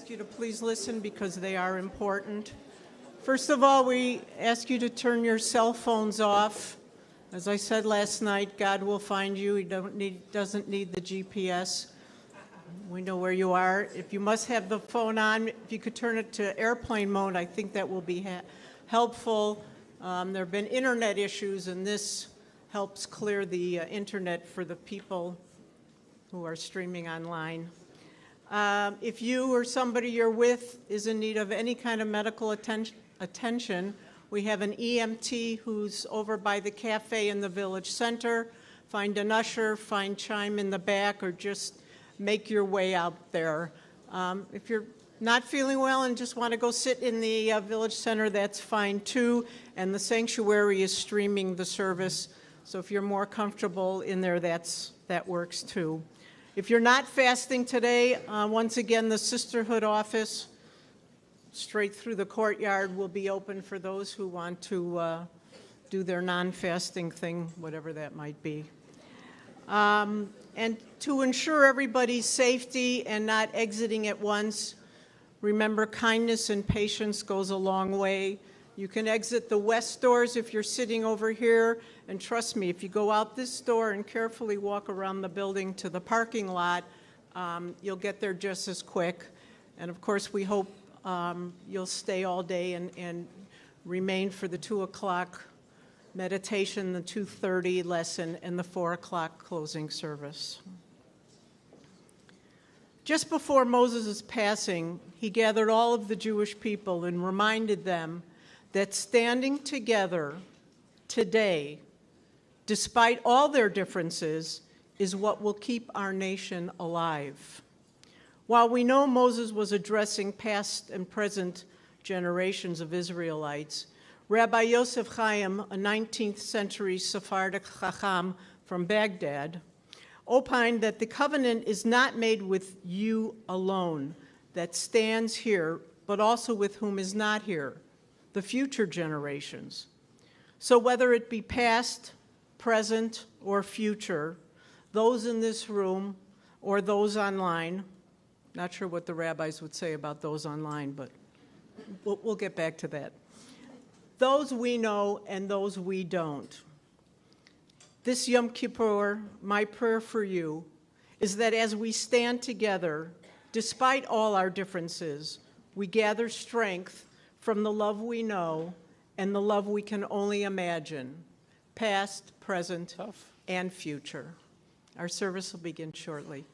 You to please listen because they are important. First of all, we ask you to turn your cell phones off. As I said last night, God will find you. He doesn't need the GPS. We know where you are. If you must have the phone on, if you could turn it to airplane mode, I think that will be helpful. There have been internet issues, and this helps clear the internet for the people who are streaming online. If you or somebody you're with is in need of any kind of medical attention, we have an EMT who's over by the cafe in the village center. Find an usher, find Chime in the back, or just make your way out there. If you're not feeling well and just want to go sit in the village center, that's fine too. And the sanctuary is streaming the service, so if you're more comfortable in there, that works too. If you're not fasting today, once again, the Sisterhood office straight through the courtyard will be open for those who want to do their non-fasting thing, whatever that might be. And to ensure everybody's safety and not exiting at once, remember kindness and patience goes a long way. You can exit the west doors if you're sitting over here, and trust me, if you go out this door and carefully walk around the building to the parking lot, you'll get there just as quick. And of course, we hope you'll stay all day and remain for the 2 o'clock meditation, the 2:30 lesson, and the 4 o'clock closing service. Just before Moses' passing, he gathered all of the Jewish people and reminded them that standing together today, despite all their differences, is what will keep our nation alive. While we know Moses was addressing past and present generations of Israelites, Rabbi Yosef Chaim, a 19th century Sephardic Chacham from Baghdad, opined that the covenant is not made with you alone that stands here, but also with whom is not here, the future generations. So whether it be past, present, or future, those in this room or those online, not sure what the rabbis would say about those online, but we'll get back to that. Those we know and those we don't. This Yom Kippur, my prayer for you is that as we stand together, despite all our differences, we gather strength from the love we know and the love we can only imagine, past, present, and future. Our service will begin shortly.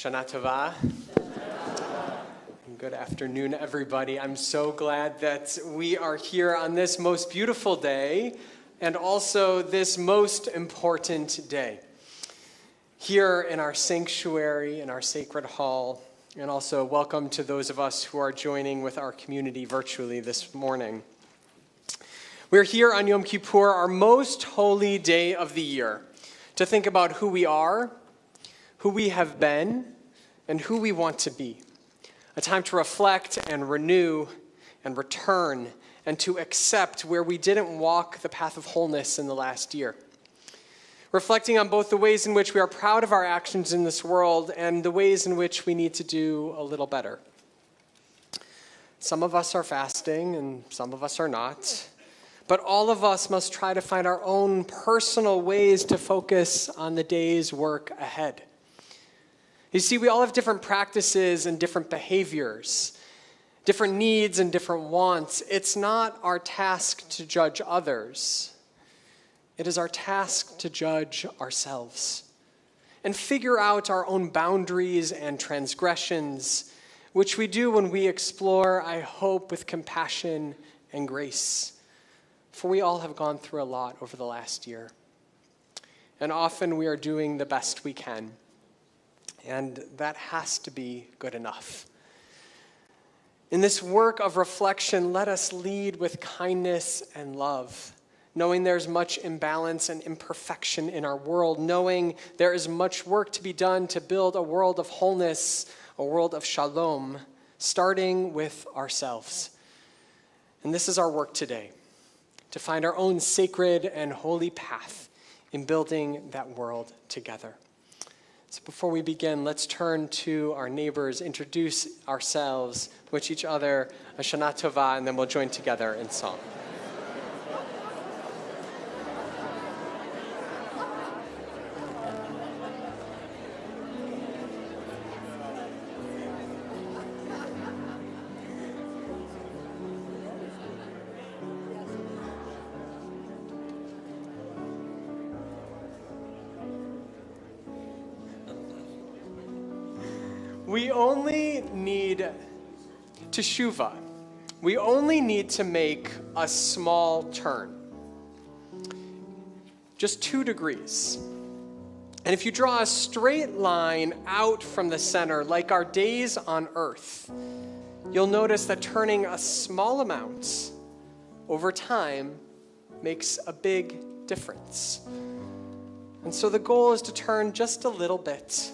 Shana Tova. Good afternoon, everybody. I'm so glad that we are here on this most beautiful day and also this most important day. Here in our sanctuary, in our sacred hall, and also welcome to those of us who are joining with our community virtually this morning. We're here on Yom Kippur, our most holy day of the year, to think about who we are, who we have been, and who we want to be. A time to reflect and renew and return and to accept where we didn't walk the path of wholeness in the last year. Reflecting on both the ways in which we are proud of our actions in this world and the ways in which we need to do a little better. Some of us are fasting and some of us are not. But all of us must try to find our own personal ways to focus on the day's work ahead. You see, we all have different practices and different behaviors, different needs and different wants. It's not our task to judge others. It is our task to judge ourselves and figure out our own boundaries and transgressions, which we do when we explore, I hope, with compassion and grace. For we all have gone through a lot over the last year. And often we are doing the best we can. And that has to be good enough. In this work of reflection, let us lead with kindness and love, knowing there's much imbalance and imperfection in our world, knowing there is much work to be done to build a world of wholeness, a world of shalom, starting with ourselves. And this is our work today, to find our own sacred and holy path in building that world together. So before we begin, let's turn to our neighbors, introduce ourselves, wish each other a Shana Tova, and then we'll join together in song. We only need teshuvah. We only need to make a small turn. Just 2 degrees. And if you draw a straight line out from the center, like our days on earth, you'll notice that turning a small amount over time makes a big difference. And so the goal is to turn just a little bit.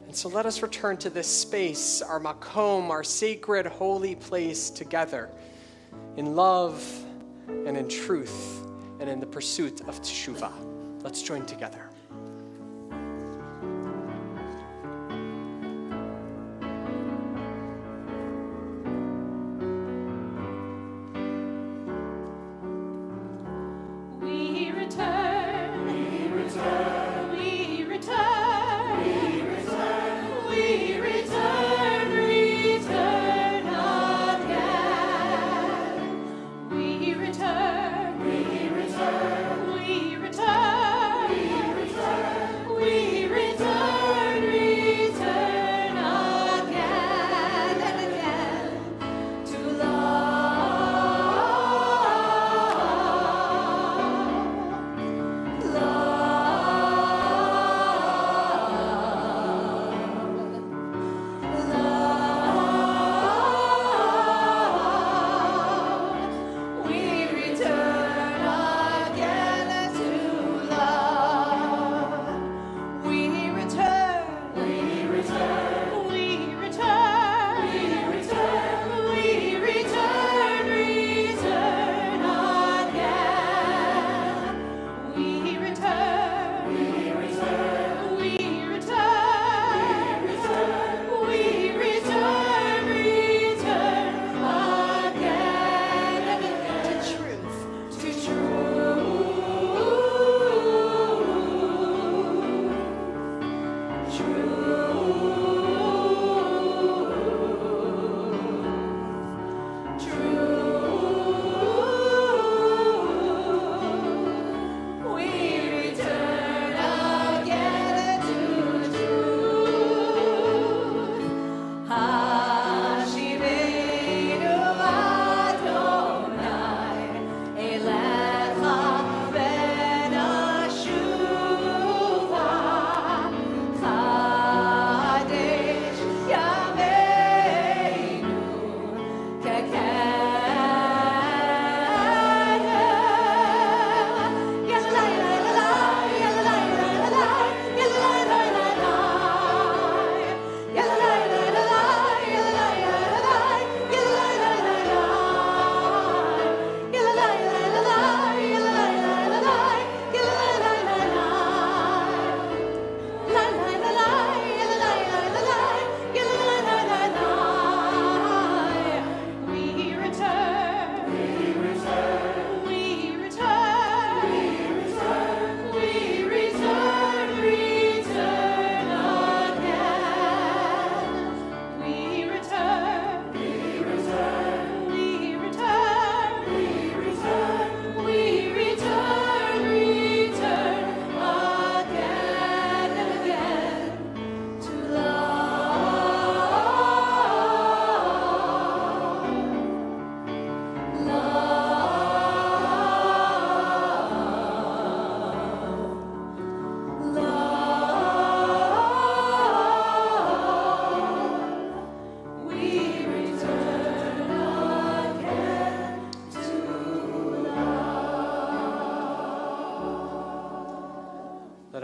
And so let us return to this space, our makom, our sacred, holy place together in love and in truth and in the pursuit of teshuvah. Let's join together. We return.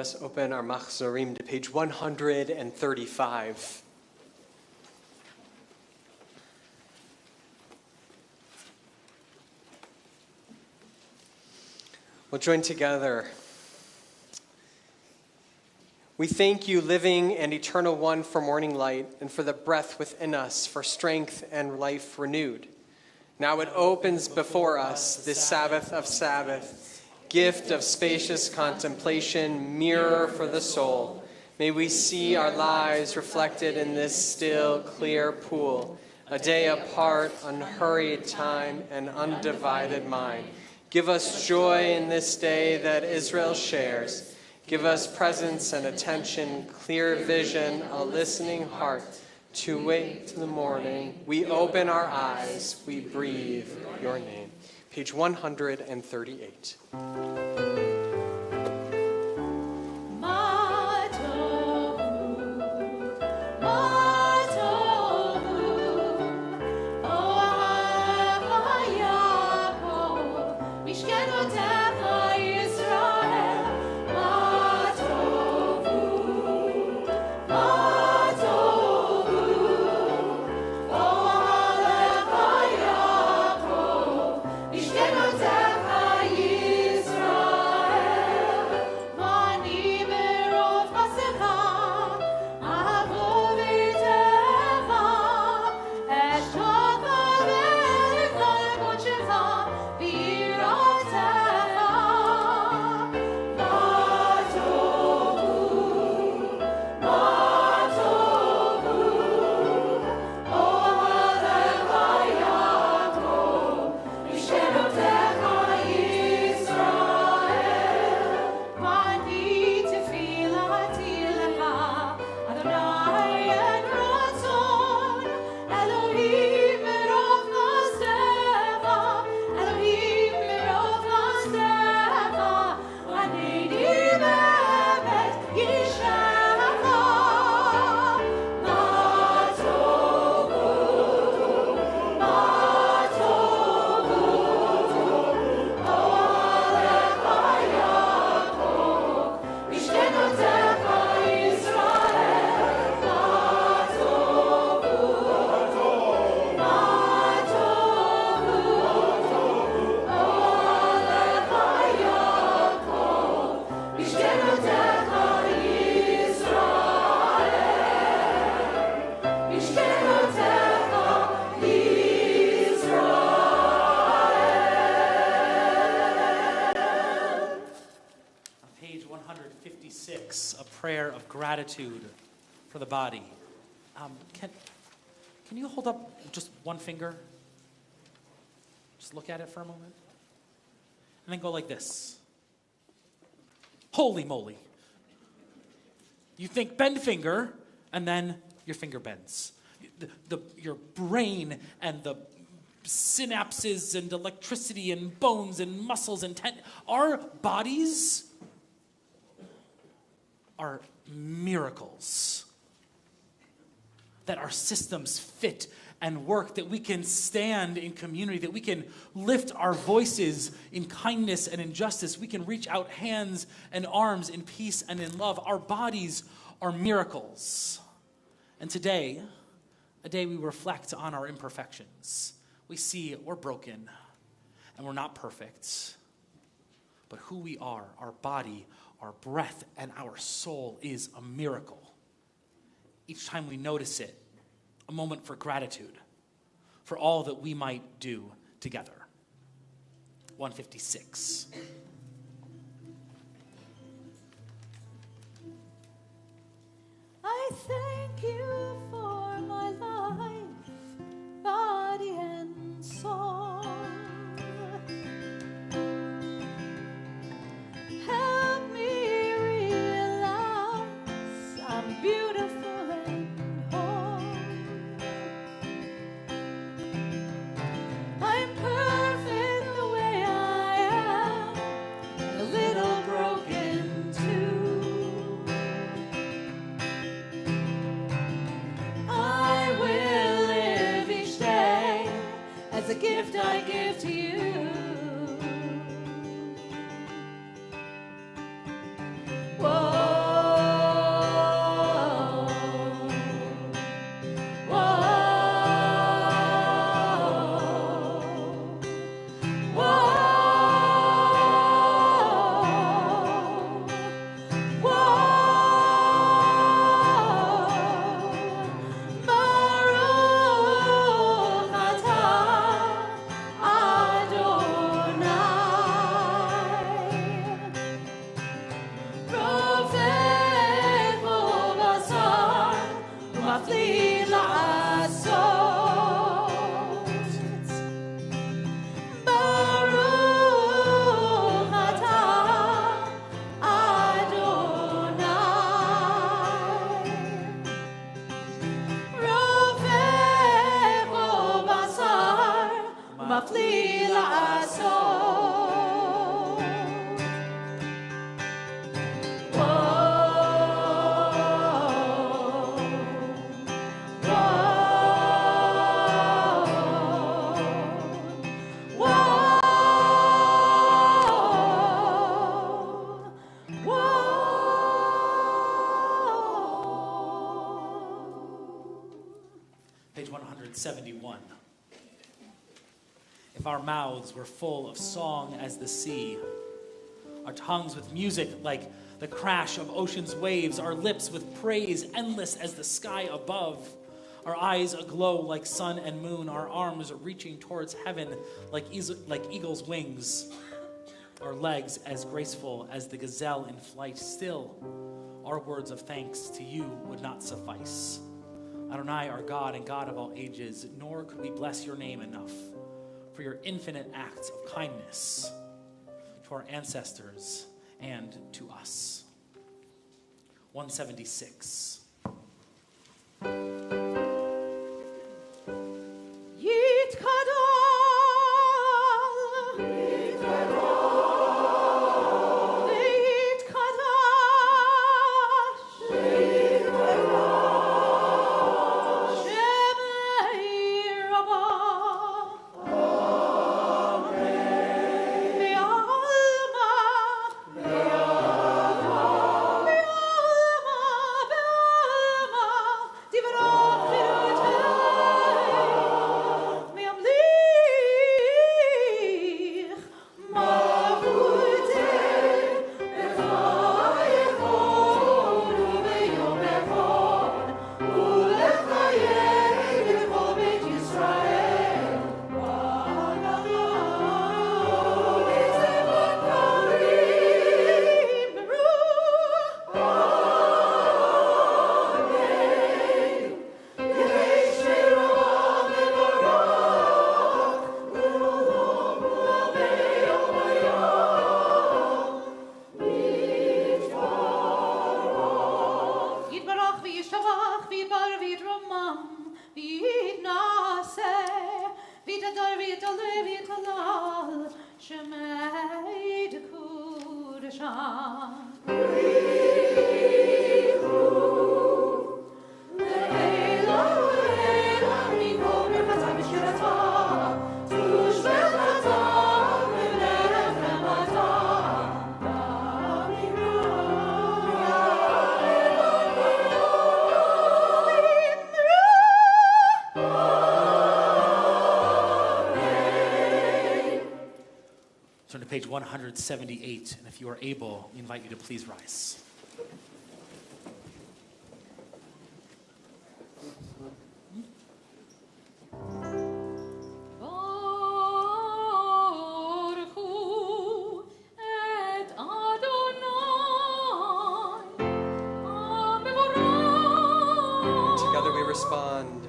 us open our Machzorim to page 135. We'll join together. We thank you, living and eternal one, for morning light and for the breath within us, for strength and life renewed. Now it opens before us this Sabbath of Sabbath, gift of spacious contemplation, mirror for the soul. May we see our lives reflected in this still, clear pool, a day apart, unhurried time, and undivided mind. Give us joy in this day that Israel shares. Give us presence and attention, clear vision, a listening heart to wait till the morning. We open our eyes, we breathe your name. Page 138. A prayer of gratitude for the body. Can you hold up just one finger? Just look at it for a moment. And then go like this. Holy moly. You think bend finger, and then your finger bends. Your brain and the synapses and electricity and bones and muscles and our bodies are miracles, that our systems fit and work, that we can stand in community, that we can lift our voices in kindness and in justice, we can reach out hands and arms in peace and in love. Our bodies are miracles. And today, a day we reflect on our imperfections. We see we're broken and we're not perfect, but who we are, our body, our breath, and our soul is a miracle. Each time we notice it, a moment for gratitude for all that we might do together. 156. I thank you for my life, body and soul. Help me realize I'm beautiful and whole. I'm perfect the way I am, a little broken too. I will live each day as a gift I give to you. Whoa. ומפליא לעשות. Page 171. If our mouths were full of song as the sea, our tongues with music like the crash of ocean's waves, our lips with praise endless as the sky above, our eyes aglow like sun and moon, our arms reaching towards heaven like eagle's wings, our legs as graceful as the gazelle in flight, still our words of thanks to you would not suffice. Adonai, our God and God of all ages, nor could we bless your name enough for your infinite acts of kindness to our ancestors and to us. 176. Turn to page 178, and if you are able, we invite you to please rise. Together we respond.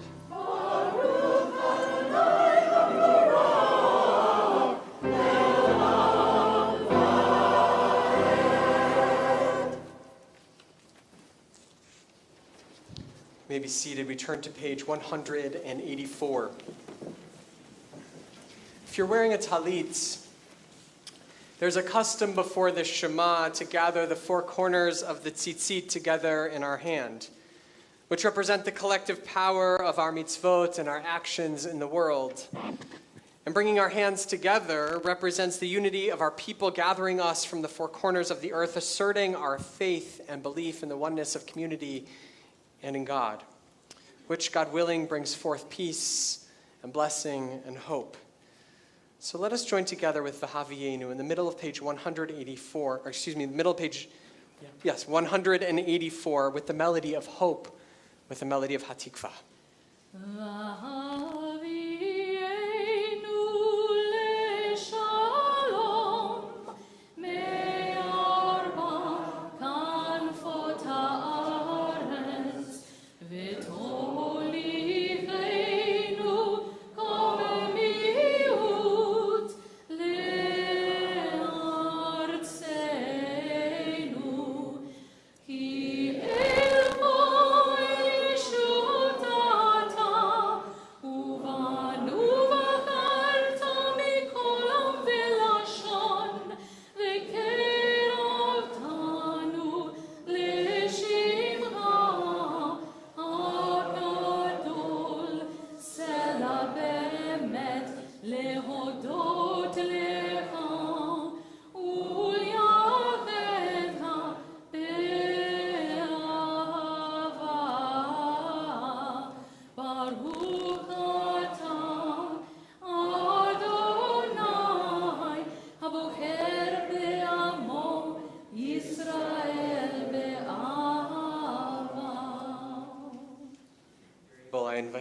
You may be seated. We turn to page 184. If you're wearing a talit, there's a custom before the Shema to gather the four corners of the tzitzit together in our hand, which represent the collective power of our mitzvot and our actions in the world. And bringing our hands together represents the unity of our people gathering us from the four corners of the earth, asserting our faith and belief in the oneness of community and in God, which, God willing, brings forth peace and blessing and hope. So let us join together with the Haviyenu in the middle of page 184, or excuse me, the middle of page, yes, 184, with the melody of hope, with the melody of Hatikvah.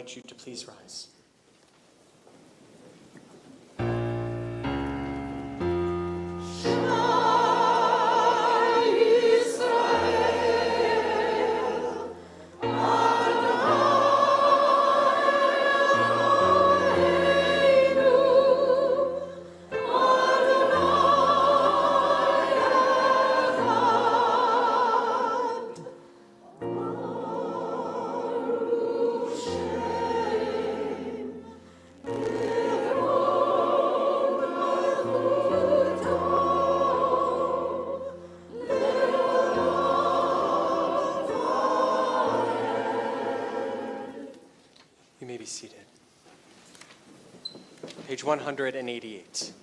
invite you to please rise. You may be seated. Page 188.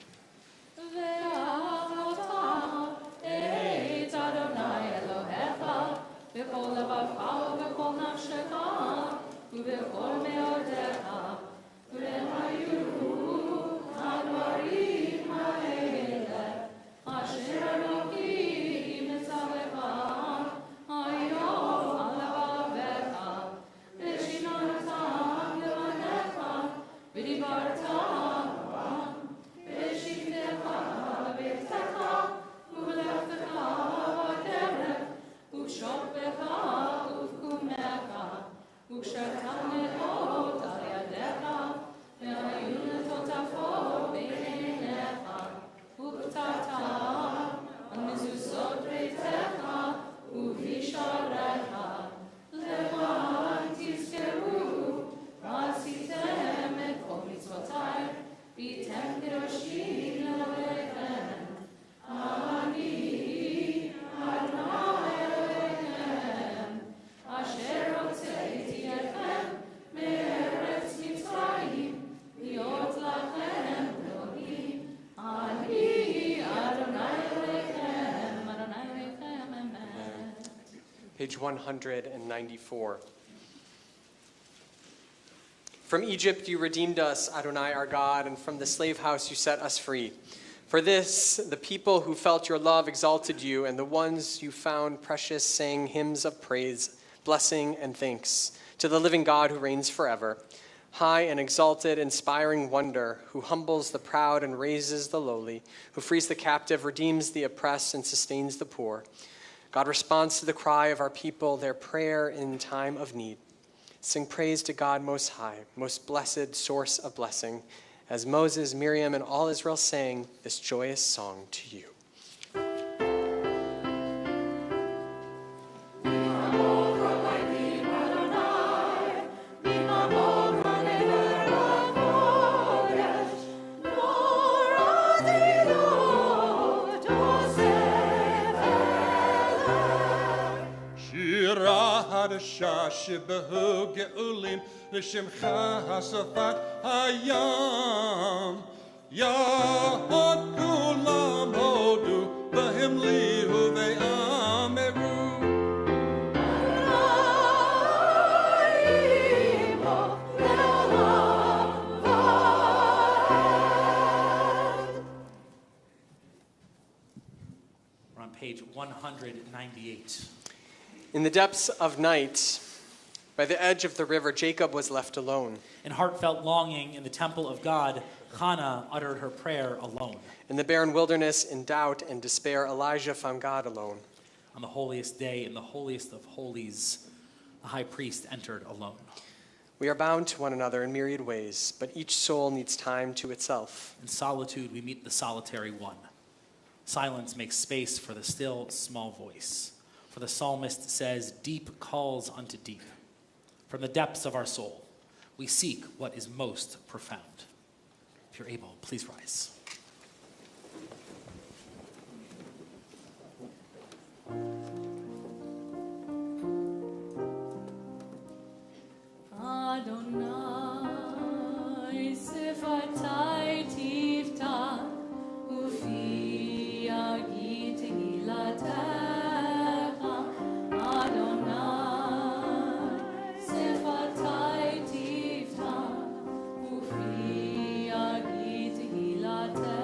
Page 194. From Egypt you redeemed us, Adonai our God, and from the slave house you set us free. For this, the people who felt your love exalted you, and the ones you found precious sang hymns of praise, blessing, and thanks to the living God who reigns forever. High and exalted, inspiring wonder, who humbles the proud and raises the lowly, who frees the captive, redeems the oppressed, and sustains the poor. God responds to the cry of our people, their prayer in time of need. Sing praise to God Most High, most blessed source of blessing, as Moses, Miriam, and all Israel sang this joyous song to you. שבהו גאולים לשמך השפת הים יהוד כולם הודו והמליאו ואמרו We're on page 198. In the depths of night, by the edge of the river, Jacob was left alone. In heartfelt longing in the temple of God, Hannah uttered her prayer alone. In the barren wilderness, in doubt and despair, Elijah found God alone. On the holiest day, in the holiest of holies, the high priest entered alone. We are bound to one another in myriad ways, but each soul needs time to itself. In solitude, we meet the solitary one. Silence makes space for the still, small voice. For the psalmist says, deep calls unto deep. From the depths of our soul, we seek what is most profound. If you're able, please rise. Adonai sifatai tifta ufi agit gilatecha Adonai sifatai tifta ufi agit gilatecha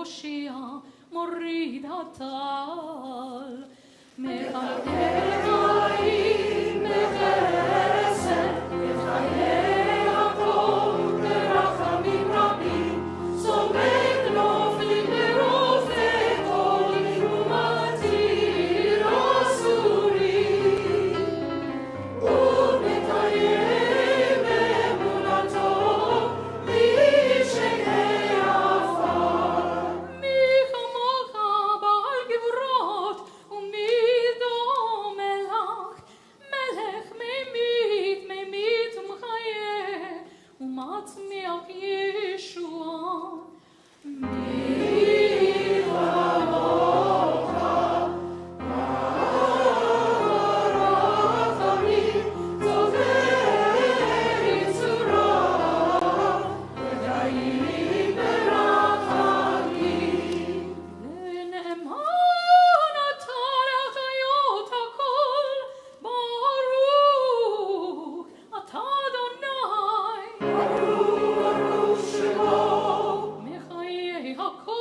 מושיע, מוריד הטל. מקלקל חיים בחסד, בחיי הכל ברחמים רבים, סומך נופלים ברופא כל ומתיר אסורים, ומקיים אמונתו לישי עפר. מי כמוך בעל גבורות ומי דומה לך, מלך ממית ומחיה ומצמיח ישועה. מי כמוך ברחמים צובר יצורה, ודאים ברחמים. ונאמן אתה להחיות הכל, ברוך אתה אדוני, ברוך שמו מחיי הכל.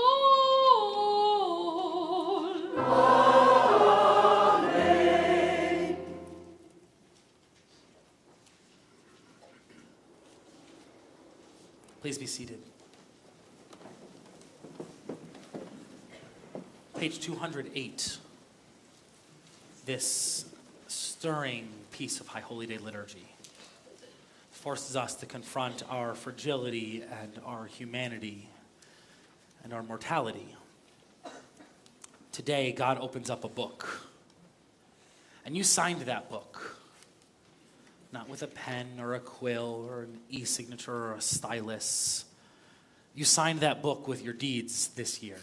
Please be seated. Page 208. This stirring piece of High Holy Day liturgy forces us to confront our fragility and our humanity and our mortality. Today, God opens up a book. And you signed that book. Not with a pen or a quill or an e-signature or a stylus. You signed that book with your deeds this year.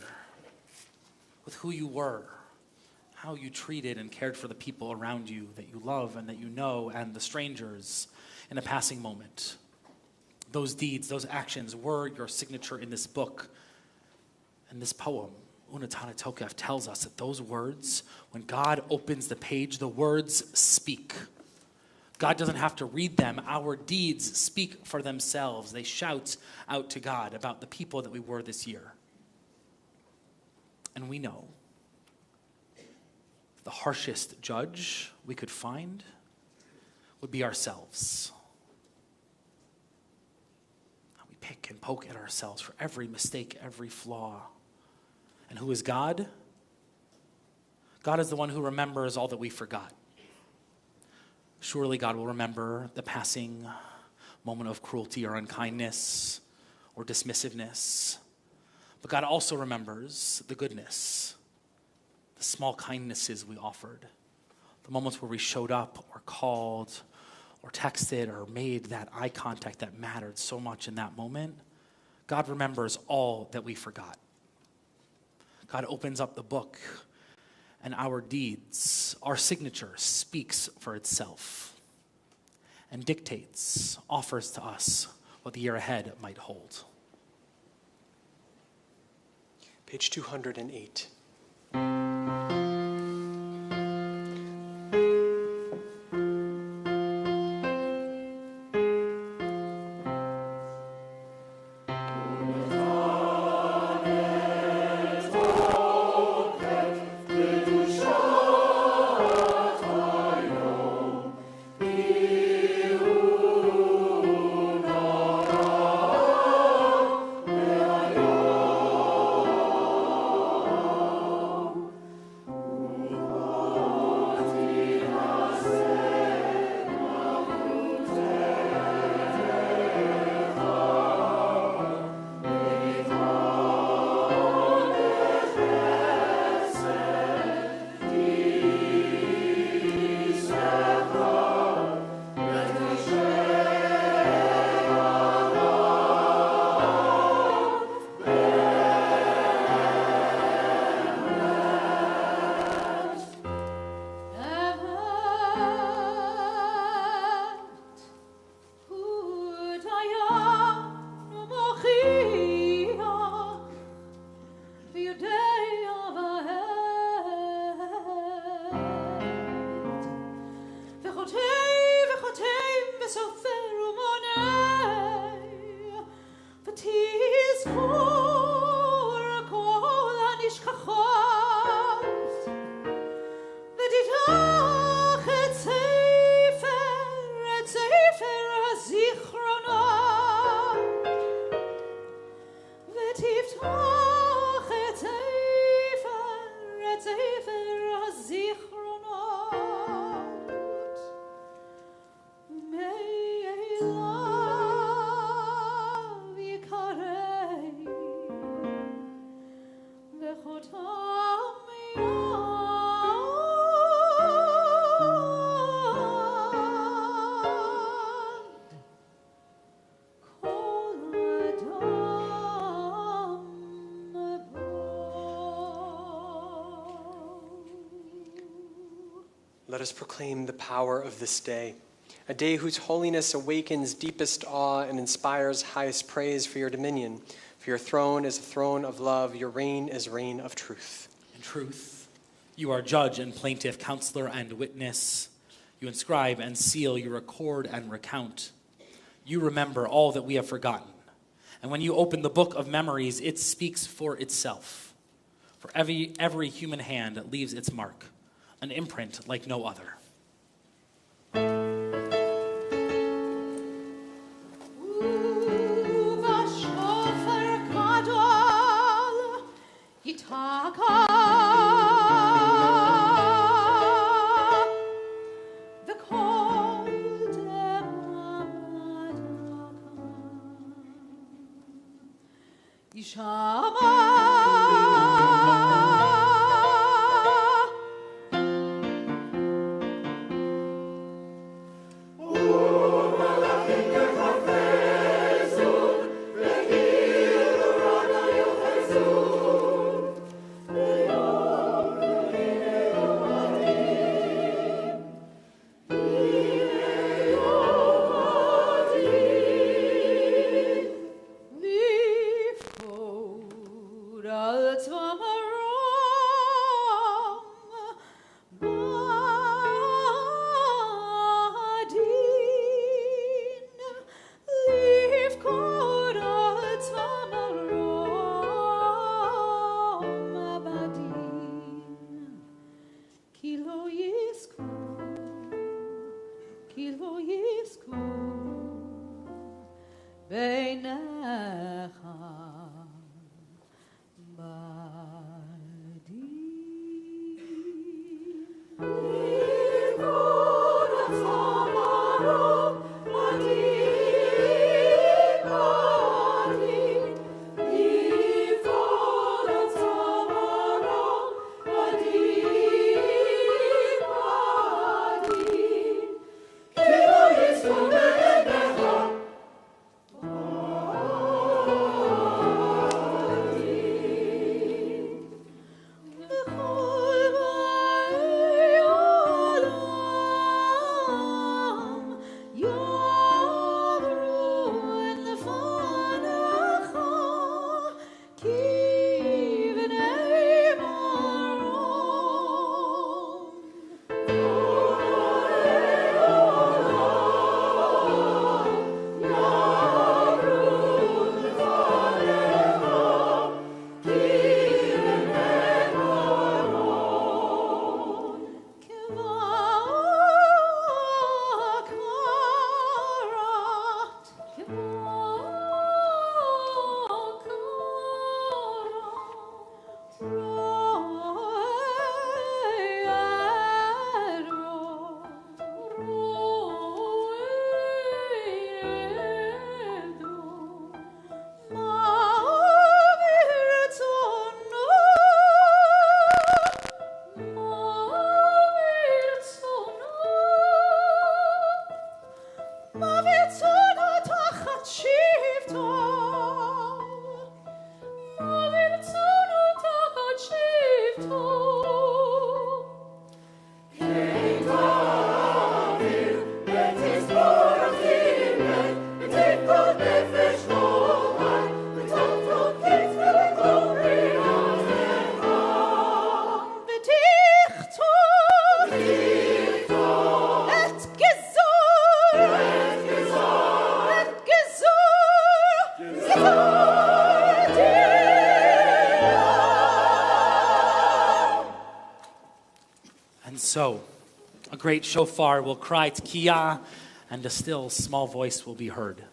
With who you were, how you treated and cared for the people around you that you love and that you know, and the strangers in a passing moment. Those deeds, those actions were your signature in this book. And this poem, Unatana Tokef, tells us that those words, when God opens the page, the words speak. God doesn't have to read them. Our deeds speak for themselves. They shout out to God about the people that we were this year. And we know the harshest judge we could find would be ourselves. We pick and poke at ourselves for every mistake, every flaw. And who is God? God is the one who remembers all that we forgot. Surely God will remember the passing moment of cruelty or unkindness or dismissiveness. But God also remembers the goodness, the small kindnesses we offered, the moments where we showed up or called or texted or made that eye contact that mattered so much in that moment. God remembers all that we forgot. God opens up the book, and our deeds, our signature, speaks for itself and dictates, offers to us what the year ahead might hold. Page 208. let us proclaim the power of this day, a day whose holiness awakens deepest awe and inspires highest praise for your dominion. For your throne is a throne of love, your reign is reign of truth. In truth, you are judge and plaintiff, counselor and witness. You inscribe and seal, you record and recount. You remember all that we have forgotten. And when you open the book of memories, it speaks for itself. For every human hand leaves its mark, an imprint like no other. So, a great shofar will cry T'kiah, and a still small voice will be heard.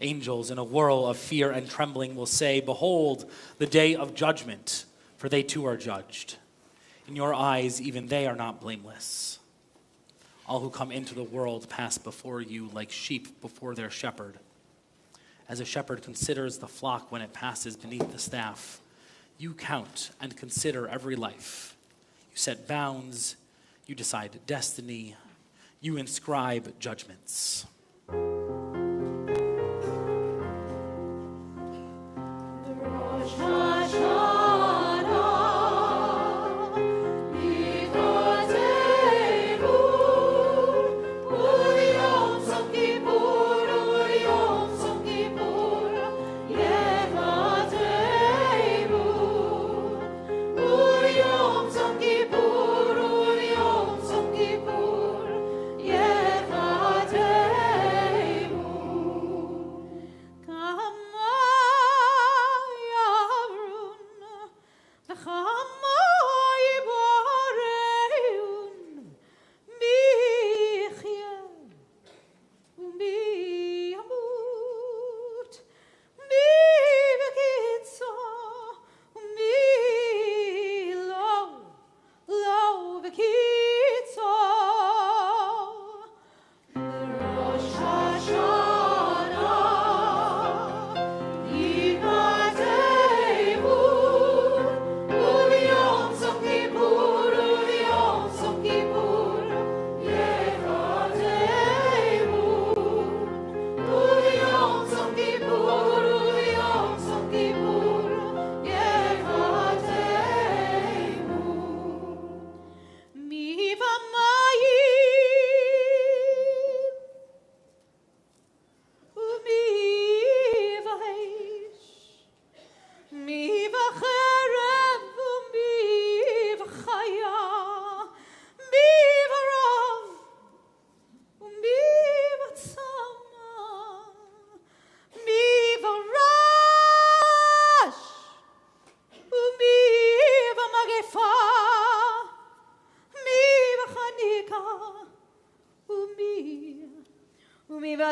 Angels in a whirl of fear and trembling will say, "Behold, the day of judgment, for they too are judged. In your eyes, even they are not blameless. All who come into the world pass before you like sheep before their shepherd. As a shepherd considers the flock when it passes beneath the staff, you count and consider every life. You set bounds, you decide destiny, you inscribe judgments." Because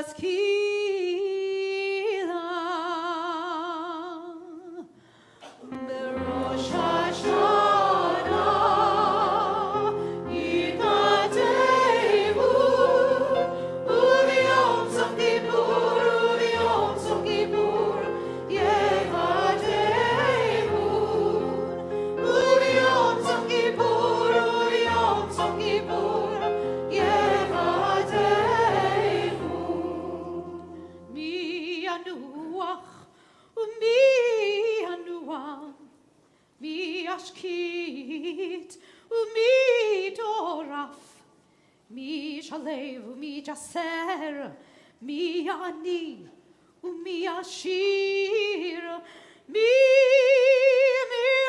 Yaskila Berosh Hashanah Yikatevu Uviyom Tzom Kippur Uviyom Tzom Kippur Yevatevu Uviyom Tzom Kippur Uviyom Tzom Kippur Yevatevu Mi anuach umi anuam Mi ashkit umi doraf Mi shalev umi jaser Mi ani umi ashir Mi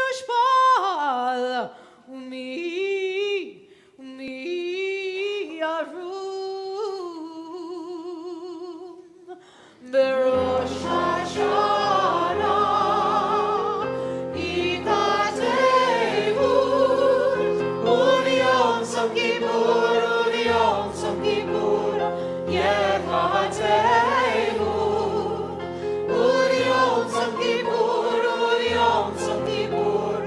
ashpal umi arum Berosh Hashanah Yikatevu Uviyom Tzom Kippur Uviyom Tzom Kippur Yevatevu Uviyom Tzom Kippur Uviyom Tzom Kippur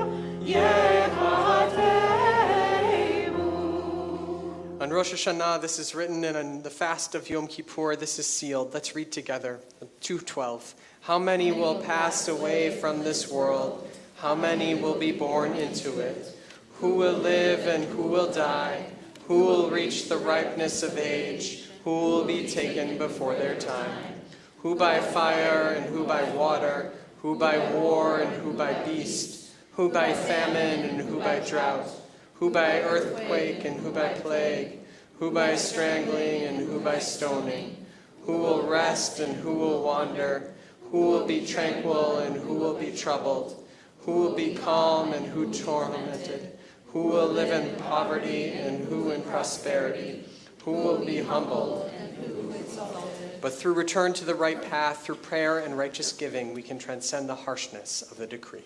Yevatevu. On Rosh Hashanah, this is written, and on the fast of Yom Kippur, this is sealed. Let's read together. 2:12. How many will pass away from this world? How many will be born into it? Who will live and who will die? Who will reach the ripeness of age? Who will be taken before their time? Who by fire and who by water? Who by war and who by beast? Who by famine and who by drought? Who by earthquake and who by plague? Who by strangling and who by stoning? Who will rest and who will wander? Who will be tranquil and who will be troubled? Who will be calm and who tormented? Who will live in poverty and who in prosperity? Who will be humbled? But through return to the right path, through prayer and righteous giving, we can transcend the harshness of the decree.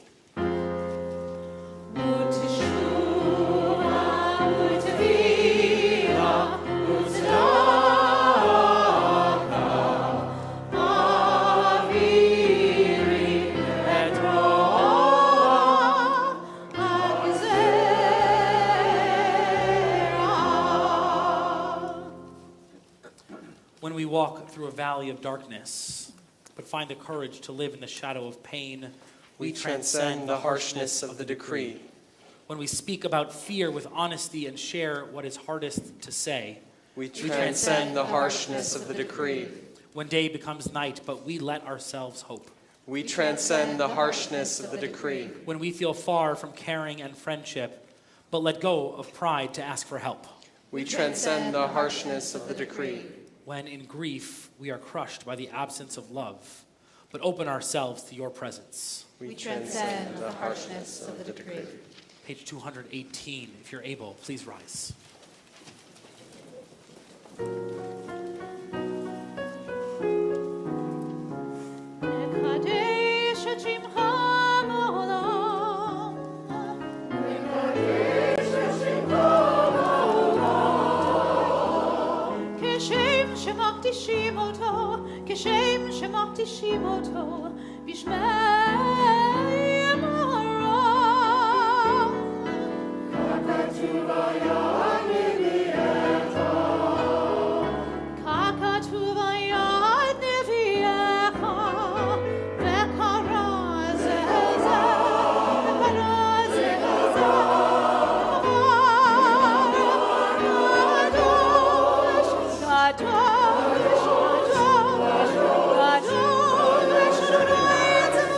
When we walk through a valley of darkness, but find the courage to live in the shadow of pain, We transcend the harshness of the decree. When we speak about fear with honesty and share what is hardest to say, We transcend the harshness of the decree. when day becomes night, but we let ourselves hope. We transcend the harshness of the decree. When we feel far from caring and friendship, but let go of pride to ask for help. We transcend the harshness of the decree. When in grief we are crushed by the absence of love, but open ourselves to your presence. We transcend the harshness of the decree. Page 218, if you're able, please rise. כשם שמקדישים אותו בשמי אמורם. ככתוב היה נביאך. ככתוב היה נביאך. וקרא זה זה. וקרא זה זה. קדוש, קדוש, קדוש.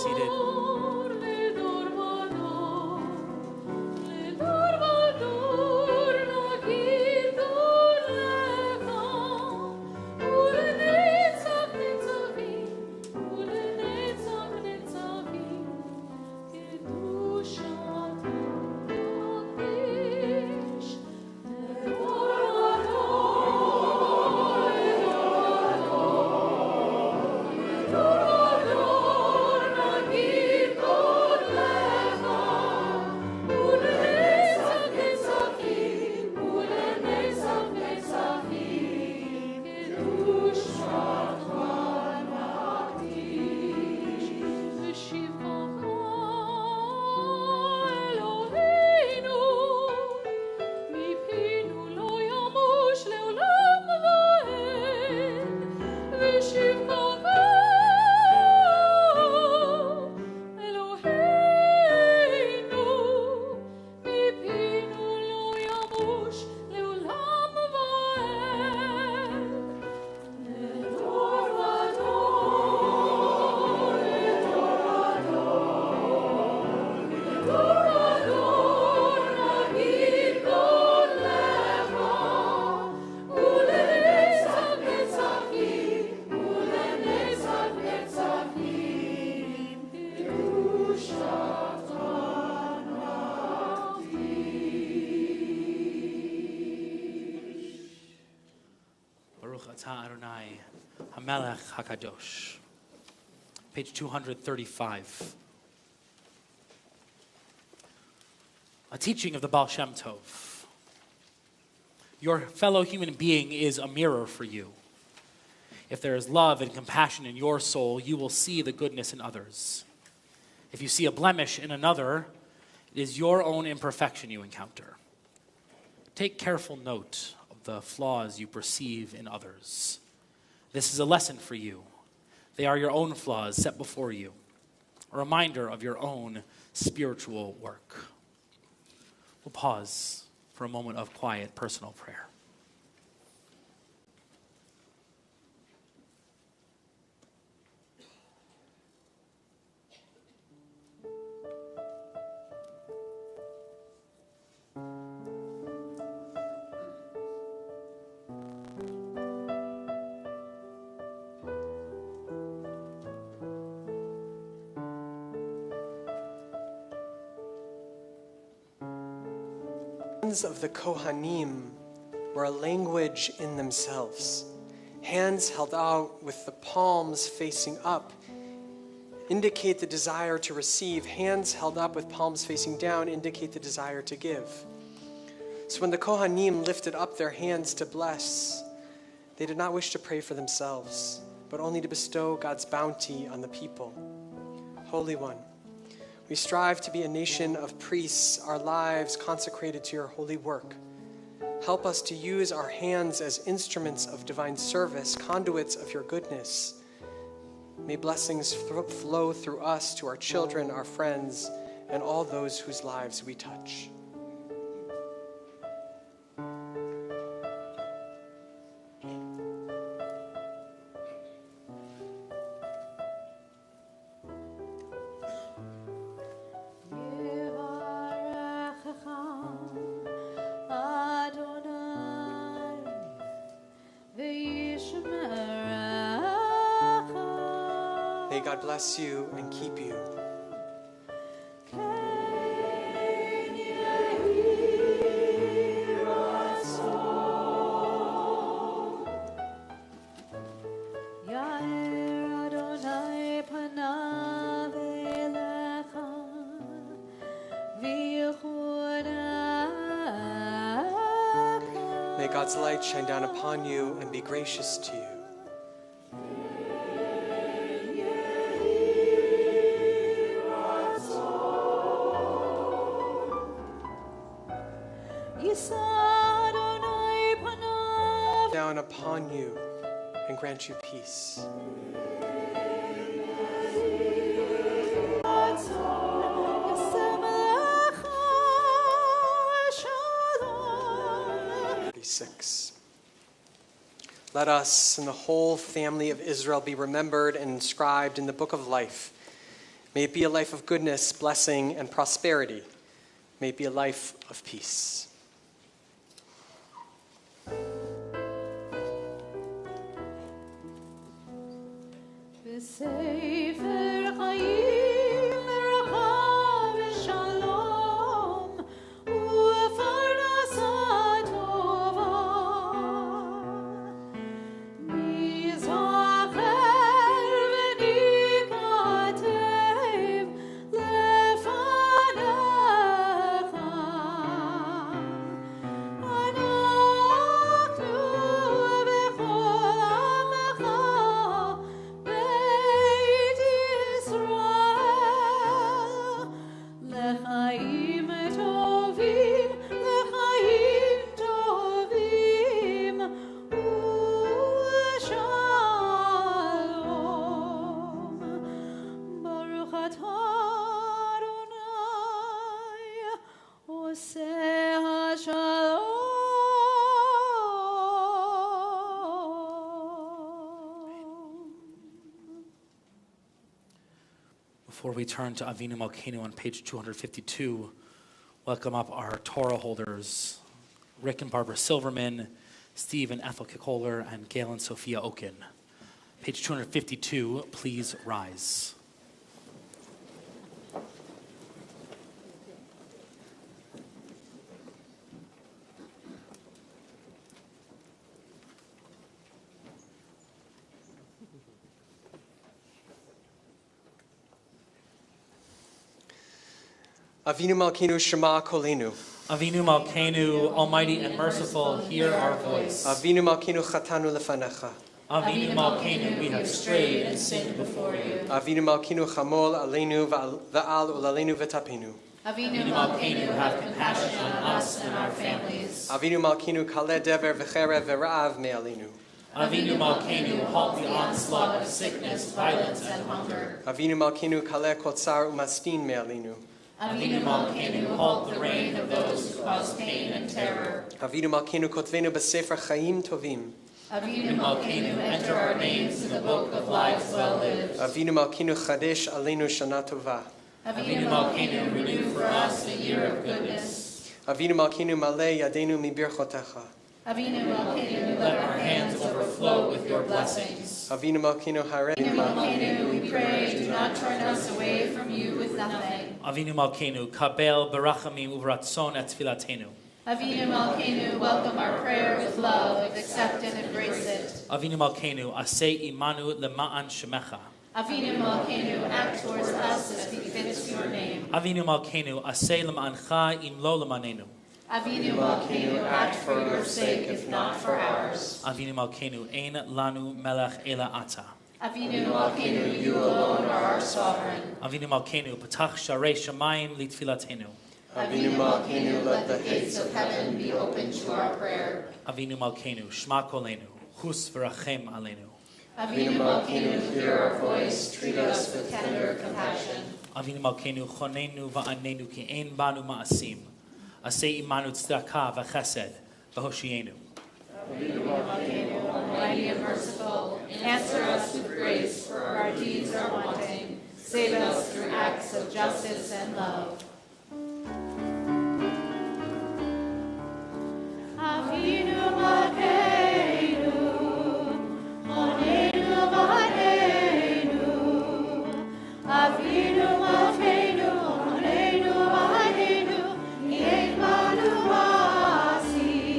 seated. Baruch atah Adonai, HaMelech HaKadosh. Page 235. A teaching of the Baal Shem Tov. Your fellow human being is a mirror for you. If there is love and compassion in your soul, you will see the goodness in others. If you see a blemish in another, it is your own imperfection you encounter. Take careful note of the flaws you perceive in others. This is a lesson for you. They are your own flaws set before you, a reminder of your own spiritual work. We'll pause for a moment of quiet personal prayer. Hands of the Kohanim were a language in themselves. Hands held out with the palms facing up indicate the desire to receive. Hands held up with palms facing down indicate the desire to give. So when the Kohanim lifted up their hands to bless, they did not wish to pray for themselves, but only to bestow God's bounty on the people. Holy One, we strive to be a nation of priests, our lives consecrated to your holy work. Help us to use our hands as instruments of divine service, conduits of your goodness. May blessings flow through us to our children, our friends, and all those whose lives we touch. May God bless you and keep you. May God's light shine down upon you and be gracious to you. Down upon you and grant you peace. Let us and the whole family of Israel be remembered and inscribed in the book of life. May it be a life of goodness, blessing, and prosperity. May it be a life of peace. בספר חיים ברכה ושלום ופרנסה טובה ניזכר וניכתב לפניך אנחנו בכל עמך בית ישראל לחיים טובים ושלום ברוך אתה אדוני עושה השלום. Before we turn to Avinu Malkeinu on page 252, welcome up our Torah holders, Rick and Barbara Silverman, Steve and Ethel Kickoller, and Gail and Sophia Oken. Page 252, please rise. Avinu Malkeinu Shema Kolenu. Avinu Malkeinu, Almighty and merciful, hear our voice. Avinu Malkeinu Chatanu Lefanecha. Avinu Malkeinu, we have strayed and sinned before you. Avinu Malkeinu Chamol Aleinu Va'al Ulalenu V'tapinu. Avinu Malkeinu, have compassion on us and our families. Avinu Malkeinu Kale Dever V'cherev V'ra'av Me'alinu. Avinu Malkeinu, halt the onslaught of sickness, violence, and hunger. Avinu Malkeinu Kale Kotzar Umastin Me'alinu. Avinu Malkeinu, halt the reign of those who cause pain and terror. Avinu Malkeinu Kotvenu B'Sefer Chaim Tovim. Avinu Malkeinu, enter our names in the book of lives well lived. Avinu Malkeinu Chadesh Aleinu Shana Tova. Avinu Malkeinu, renew for us a year of goodness. Avinu Malkeinu Malei Yadenu Mibirchotecha. Avinu Malkeinu, Let our hands overflow with your blessings. Avinu Malkeinu Harei. Malkeinu, we pray, do not turn us away from you with nothing. Avinu Malkeinu, kabel berachamim uvratzon et tfilatenu. Avinu Malkeinu, welcome our prayer with love, accept and embrace it. Avinu Malkeinu, aseh imanu lema'an shemecha. Avinu Malkeinu, act towards us as befits your name. Avinu Malkeinu, aseh lema'ancha im lo lemanenu. Avinu Malkeinu, act for your sake, if not for ours. Avinu Malkeinu, ein lanu melech ela ata. Avinu Malkeinu, you alone are our sovereign. Avinu Malkeinu, patach sharei shamayim litfilatenu. Avinu Malkeinu, let the gates of heaven be open to our prayer. Avinu Malkeinu, shma kolenu, hus v'rachem alenu. Avinu Malkeinu, hear our voice, treat us with tender compassion. Avinu Malkeinu, chonenu va'anenu ki ein banu ma'asim. Aseh imanu tzedakah v'chesed v'hoshienu. Avinu Malkeinu, almighty and merciful, answer us with grace, for our deeds are wanting. Save us through acts of justice and love. Avinu Malkeinu, Onenu V'Hanenu. Avinu Malkeinu, Onenu V'Hanenu. Yein Banu Ma'asim.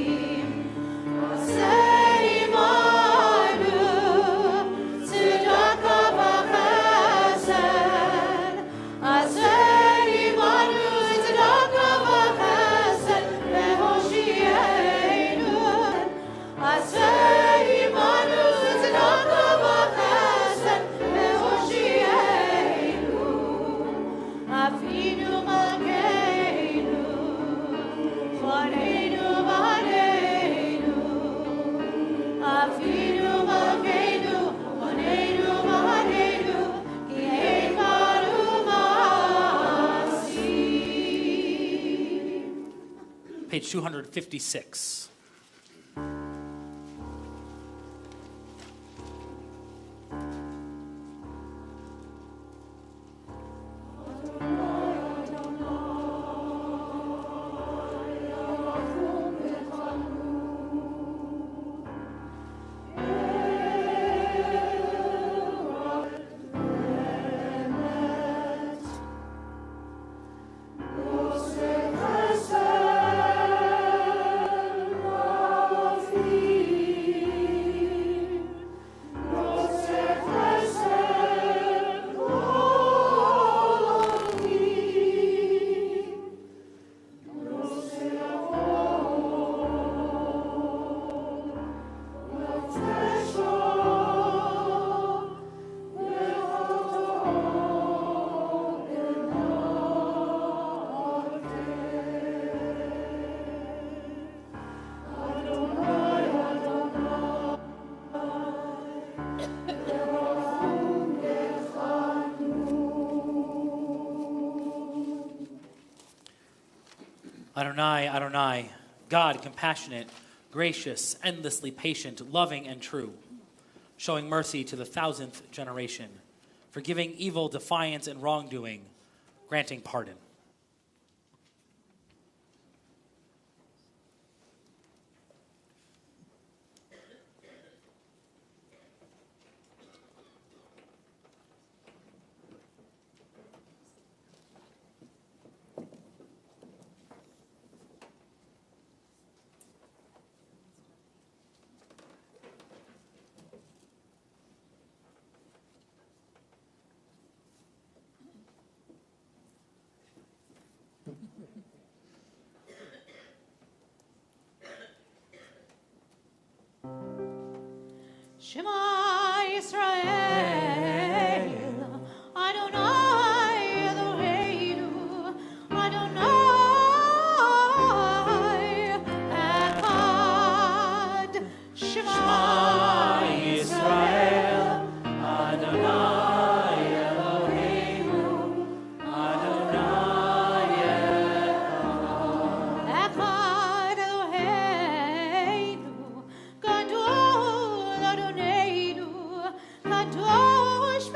Aseh imanu, tzedakah v'chesed. Aseh imanu, tzedakah v'chesed. V'hoshienu. Aseh imanu, tzedakah v'chesed. V'hoshienu. Avinu Malkeinu, Chonenu V'Hanenu. Avinu Malkeinu, Chonenu V'Hanenu. Ki ein banu ma'asim. Page 256. Adonai, Adonai, God compassionate, gracious, endlessly patient, loving, and true, showing mercy to the 1,000th generation, forgiving evil, defiance, and wrongdoing, granting pardon. Shema Yisrael, Adonai Eloheinu, Adonai Echad. Shema Yisrael, Adonai Eloheinu, Adonai Echad Eloheinu, Gadol Adonai, Kadosh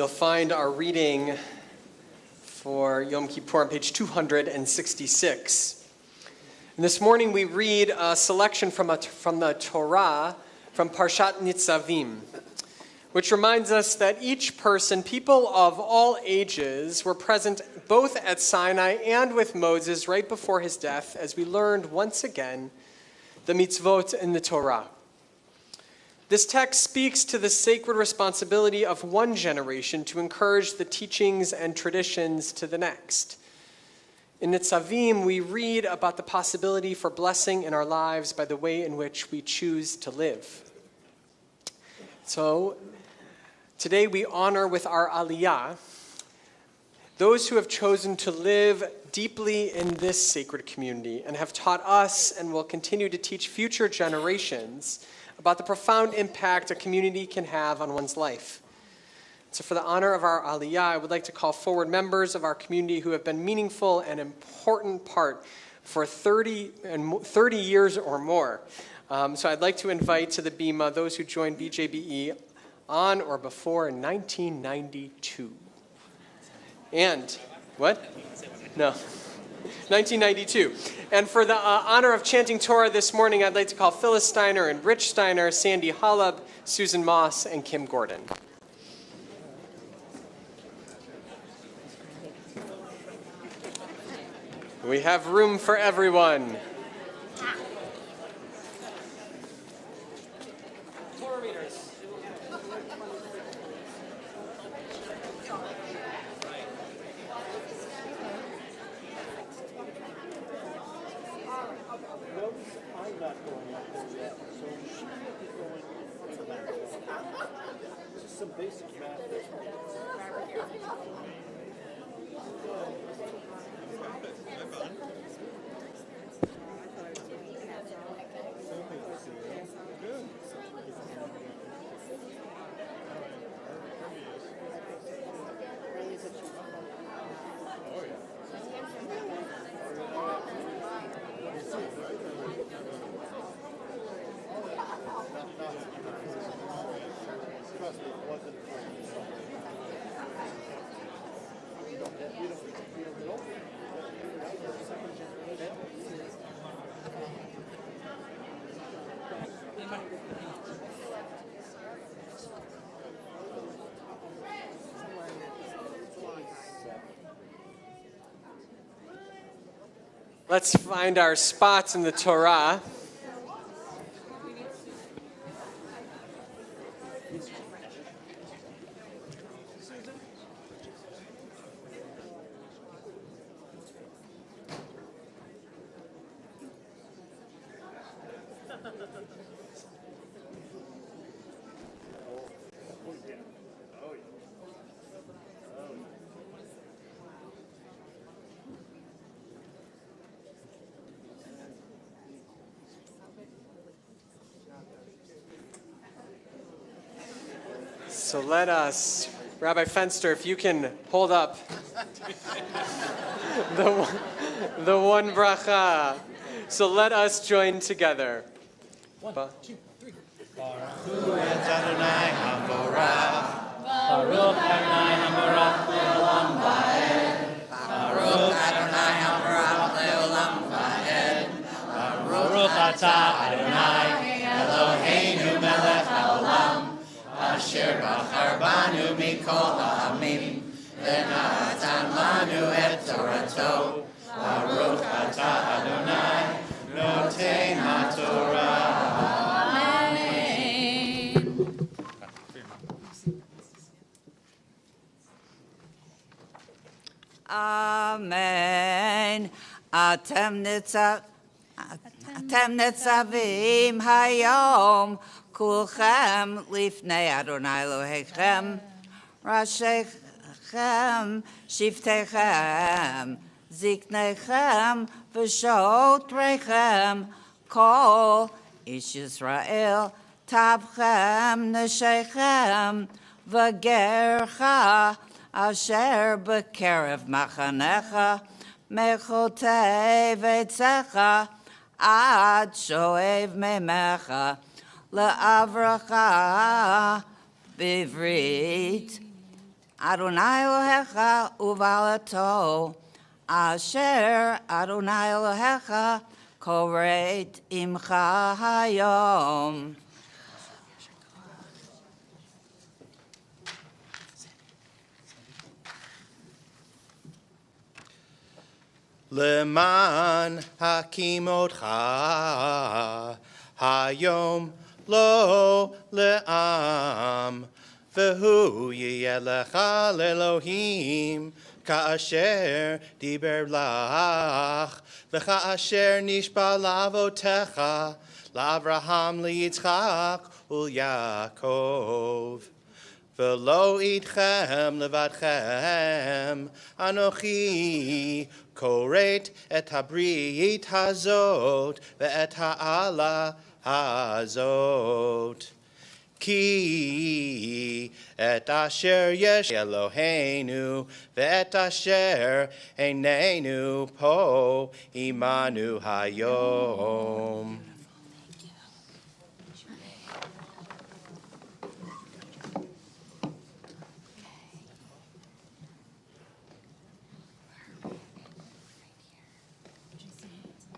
You'll find our reading for Yom Kippur on page 266. And this morning we read a selection from the Torah from Parshat Nitzavim, which reminds us that each person, people of all ages, were present both at Sinai and with Moses right before his death, as we learned once again the mitzvot in the Torah. This text speaks to the sacred responsibility of one generation to encourage the teachings and traditions to the next. In Nitzavim, we read about the possibility for blessing in our lives by the way in which we choose to live. So, today we honor with our Aliyah those who have chosen to live deeply in this sacred community and have taught us and will continue to teach future generations about the profound impact a community can have on one's life. So for the honor of our Aliyah, I would like to call forward members of our community who have been meaningful and important part for 30 years or more. So I'd like to invite to the Bima those who joined BJBE on or before 1992. And, what? No. 1992. And for the honor of chanting Torah this morning, I'd like to call Phyllis Steiner and Rich Steiner, Sandy Hollub, Susan Moss, and Kim Gordon. We have room for everyone. Torah readers. I'm not going up there yet, so she will be going in the back. Just some basic math. Let's find our spots in the Torah. So let us, Rabbi Fenster, if you can hold up the one bracha. So let us join together. 1, 2, 3. Baruch Adonai Haborach. Baruch Adonai Habarach le'olam va'ed. Baruch Adonai Haborach le'olam va'ed. Baruch atah Adonai Eloheinu melech haolam. Asher bachar banu mikol ha'amim. V'natan lanu et Torato. Baruch atah Adonai noten ha'torah. Amen. Atem nitzavim hayom kulchem lifnei Adonai Elohechem rashechem shiftechem ziknechem v'shotrechem kol ish Yisrael tabchem neshechem v'gercha asher b'kerev machanecha mechotei v'etzecha ad shoev memecha le'avracha bivrit Adonai Elohecha uvalato, asher Adonai Elohecha koret imcha hayom. Leman hakimotcha hayom lo le'am v'hu yiyeh lecha le'Elohim ka'asher diber lach v'ka'asher nishba lavotecha la'Avraham li'Yitzchak u'Yaakov. V'lo idchem levadchem anochi koret et habrit hazot ve'et ha'ala hazot. Ki et asher yesh Eloheinu ve'et asher einenu po imanu hayom.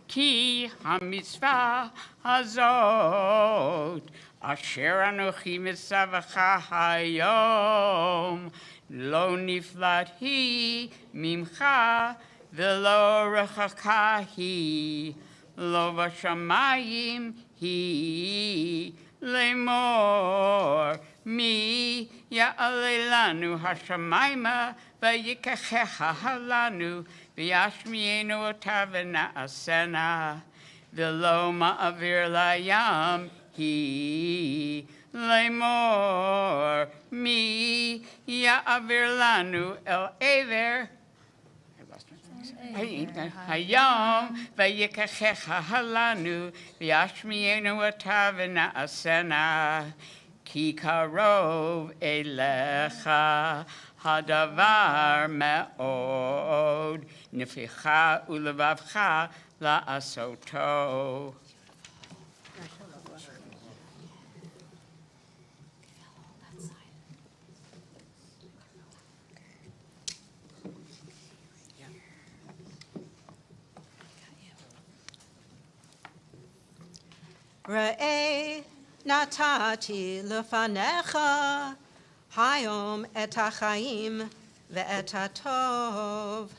Ki hamitzvah hazot asher anochi mitzavacha hayom lo niflat hi mimcha velo rechaka hi lo vashamayim hi lemor mi ya'ale lanu hashamayma vayikachecha halanu v'yashmienu ota v'na'asena v'lo ma'avir layam hi lemor mi ya'avir lanu el ever hayom v'yikachecha halanu v'yashmienu ota v'na'asena ki karov elecha hadavar me'od nificha ulevavcha la'asoto. Re'eh natati lefanecha hayom et ha'chaim ve'et ha'tov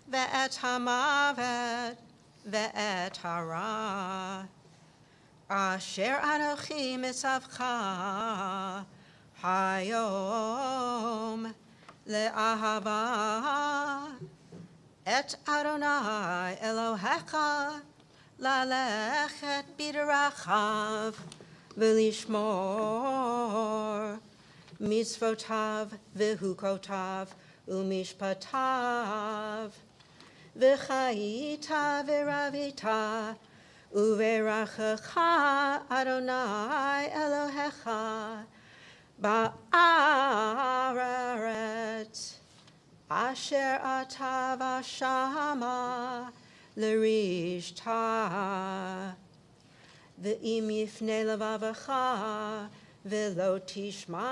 ve'et ha'mavet ve'et ha'ra asher anochi mitzavcha hayom le'ahava et Adonai Elohecha lalechet b'derachav v'lishmor mitzvotav v'hukotav u'mishpatav v'chayita v'ravita u'verachecha Adonai Elohecha ba'aretz asher ata v'shama l'rishta v'im yifnei levavecha v'lo tishma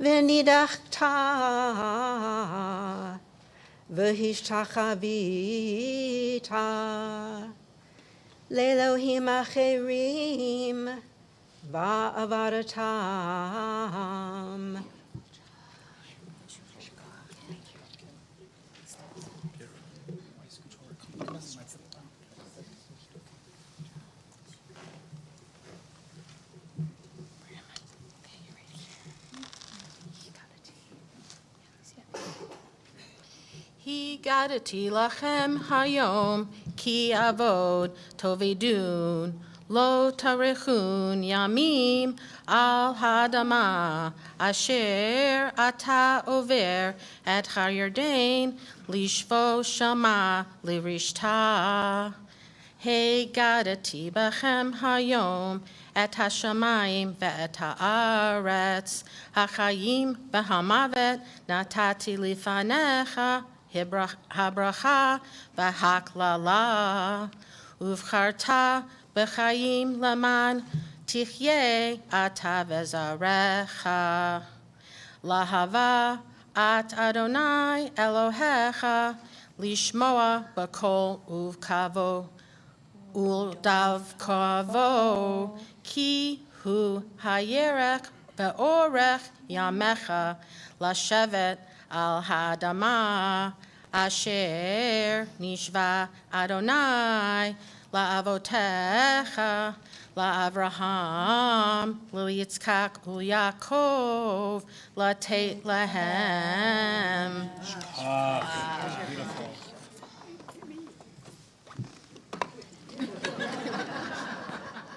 v'nidachta v'hishtachavita le'elohim acherim va'avadatam. Higadati lachem hayom ki avod tovidun lo tarechun yamim al hadama asher ata over at hayardain lishvo shama lirishta. Higadati bachem hayom et hashamayim ve'et haaretz hachayim v'hamavet natati lifanecha habracha v'haklala uvcharta b'chayim laman tichyeh ata v'zarecha Lahava at Adonai Elohecha, lishmoa bakol uvkavo, uldav kavo, ki hu hayerech beorech yamecha, lashevet al hadama, asher nishva Adonai, la'avotecha, la'avraham, li'yitzchak u'Yaakov, la'teit lahem.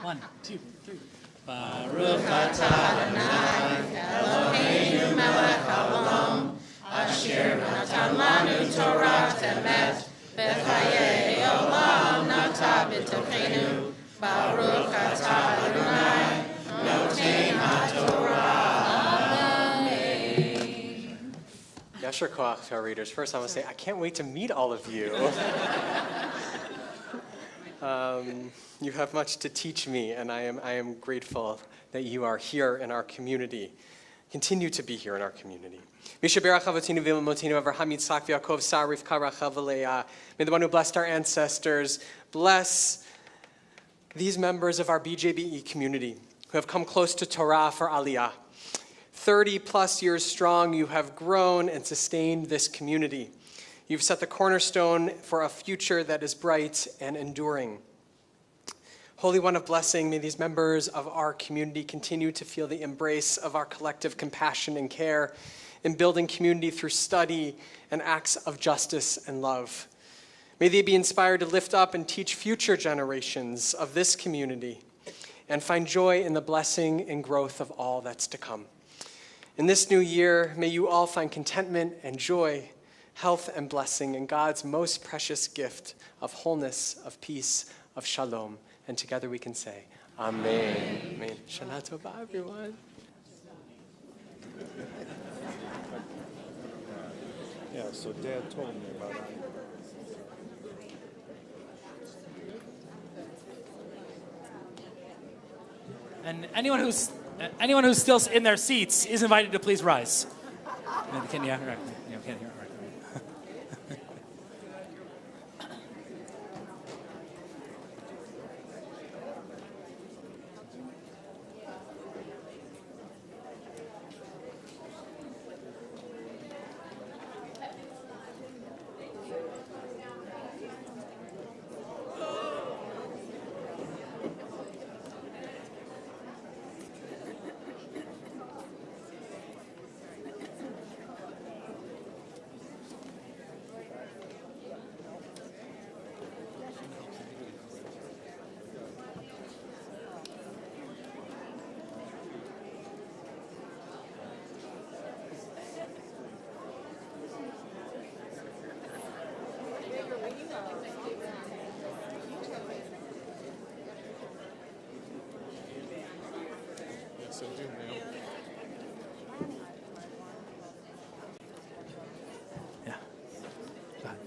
One, two, three. Baruch atah Adonai, Eloheinu melech haolam, asher natan lanu Torah emet, b'chayei olam nata b'tochenu. Baruch atah Adonai, noten haTorah. Amen. Yasher koach to our readers. First, I want to say I can't wait to meet all of you. You have much to teach me, and I am grateful that you are here in our community. Continue to be here in our community. May the one who blessed our ancestors bless these members of our BJBE community who have come close to Torah for Aliyah. 30 plus years strong, you have grown and sustained this community. You've set the cornerstone for a future that is bright and enduring. Holy One of blessing, may these members of our community continue to feel the embrace of our collective compassion and care in building community through study and acts of justice and love. May they be inspired to lift up and teach future generations of this community and find joy in the blessing and growth of all that's to come. In this new year, may you all find contentment and joy, health and blessing in God's most precious gift of wholeness, of peace, of shalom. And together we can say, Amen. Amen. Shana Tova, everyone. Yeah, so Dad told me about it. And anyone who's still in their seats is invited to please rise. Can't hear. Yes, I do, ma'am. Yeah. Go ahead.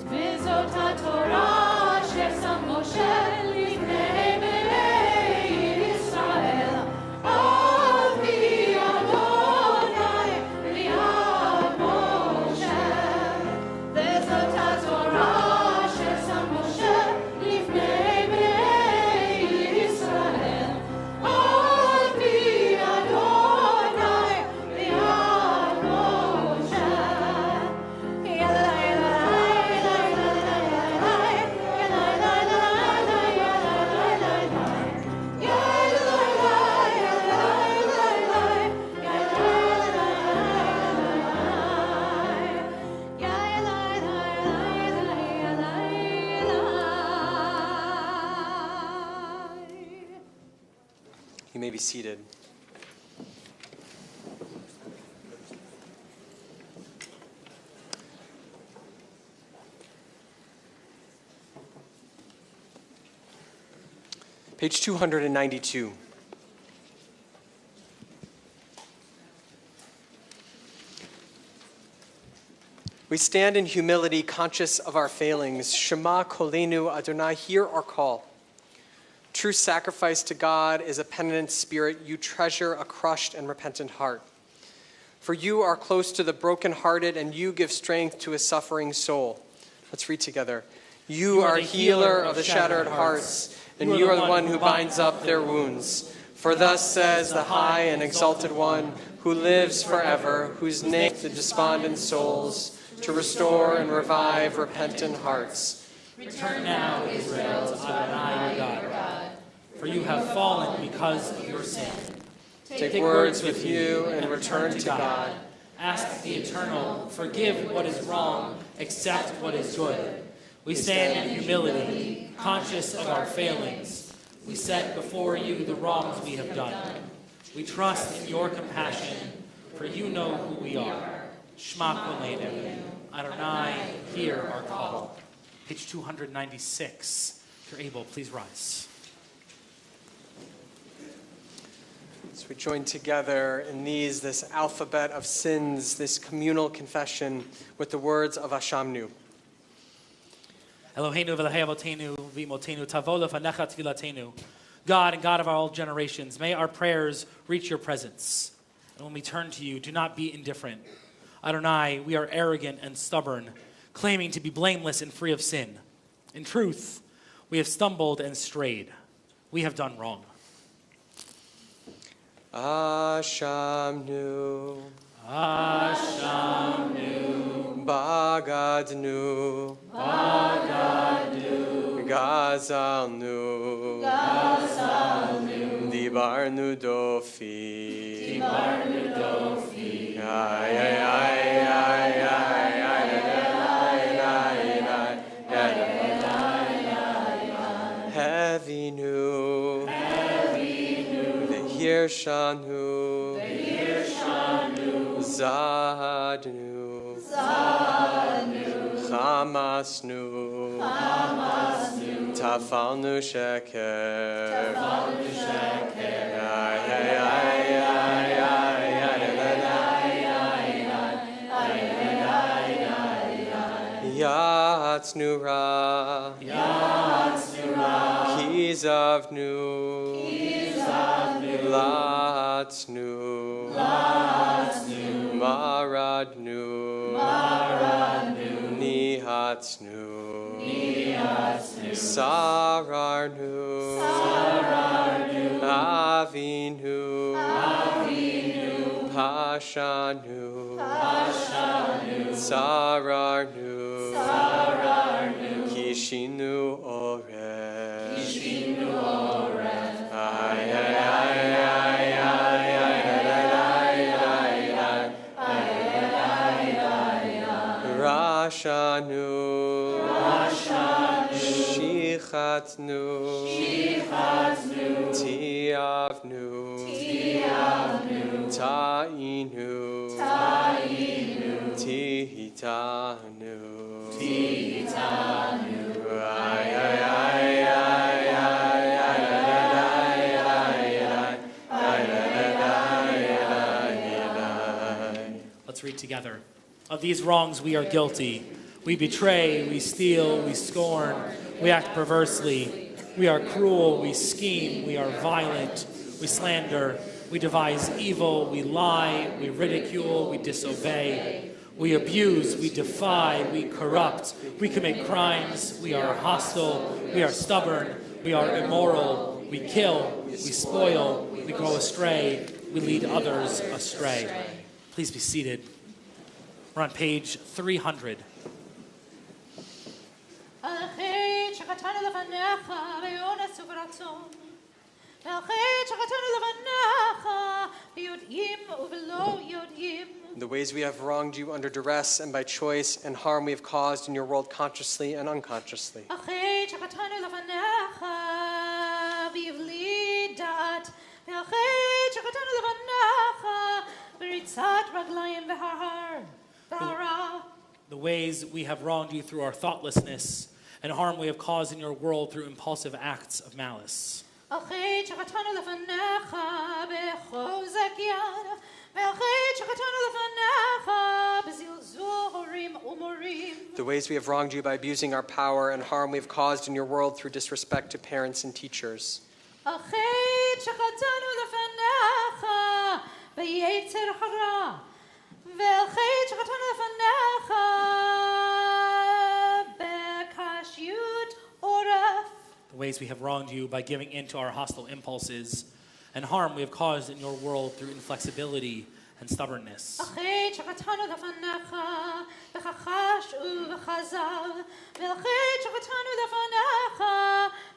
V'zot haTorah asher sam Moshe lifnei bnei Yisrael. Avi Adonai li'ad Moshe. V'zot haTorah asher sam Moshe lifnei bnei Yisrael. Avi Adonai li'ad Moshe. You may be seated. Page 292. We stand in humility, conscious of our failings. Shema Kolenu Adonai, hear our call. True sacrifice to God is a penitent spirit. You treasure a crushed and repentant heart. For you are close to the brokenhearted, and you give strength to a suffering soul. Let's read together. You are the healer of the shattered hearts, and you are the one who binds up their wounds. For thus says the high and exalted one, who lives forever, whose name the despondent souls, to restore and revive repentant hearts. Return now, Israel, to Adonai your God, for you have fallen because of your sin. Take words with you and return to God. Ask the Eternal, forgive what is wrong, accept what is good. We stand in humility, conscious of our failings. We set before you the wrongs we have done. We trust in your compassion, for you know who we are. Shema Kolenu, Adonai, hear our call. Page 296. If you're able, please rise. So we join together in this alphabet of sins, this communal confession with the words of Ashamnu. Eloheinu v'Elahei Avotenu v'imotenu tavo lefanecha tfilatenu. God and God of all generations, may our prayers reach your presence. And when we turn to you, do not be indifferent. Adonai, we are arrogant and stubborn, claiming to be blameless and free of sin. In truth, we have stumbled and strayed. We have done wrong. Ashamnu, Ashamnu, Bagadnu, Bagadu, Gazalnu, Gazalnu, Dibarnu Dofi, Dibarnu Dofi, Ay, ay, ay, ay, ay, ay, Hevinu, Hirshanu, Zadnu, Chamasnu, Tafalnu Sheker, Yatsnura, Kizavnu, Latsnu, Maradnu, Nihatsnu, Sararnu, Avinu, Pashanu, Sararnu, Kishinu Oreh, Ay, ay, ay, ay, Rashanu, Shichatnu, Tiavnu, Ta'inu, Tihitanu, Ay, ay, ay, Let's read together. Of these wrongs we are guilty. We betray, we steal, we scorn, we act perversely. We are cruel, we scheme, we are violent, we slander, we devise evil, we lie, we ridicule, we disobey. We abuse, we defy, we corrupt, we commit crimes, we are hostile, we are stubborn, we are immoral, we kill, we spoil, we go astray, we lead others astray. Please be seated. We're on page 300. The ways we have wronged you under duress and by choice, and harm we have caused in your world consciously and unconsciously. The ways we have wronged you through our thoughtlessness, and harm we have caused in your world through impulsive acts of malice. the ways we have wronged you by abusing our power and harm we have caused in your world through disrespect to parents and teachers. החטא שחטאנו לפניך ביצר הרע, והחטא שחטאנו לפניך בקשיות עורף. The ways we have wronged you by giving in to our hostile impulses, and harm we have caused in your world through inflexibility and stubbornness. החטא שחטאנו לפניך בכחש ובכזב, והחטא שחטאנו לפניך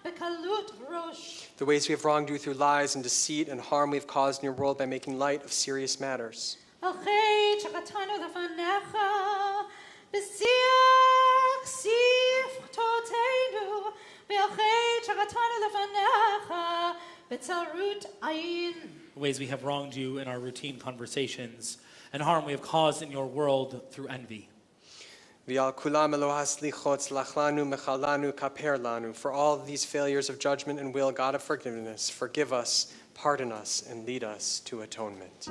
בקלות ראש. The ways we have wronged you through lies and deceit and harm we have caused in your world by making light of serious matters. החטא שחטאנו לפניך בשיח שפתותינו, והחטא שחטאנו לפניך בצרות עין. The ways we have wronged you in our routine conversations, and harm we have caused in your world through envy. V'al kulam Eloha slichot slach lanu mechal lanu kaper lanu. For all of these failures of judgment and will, God of forgiveness, forgive us, pardon us, and lead us to atonement.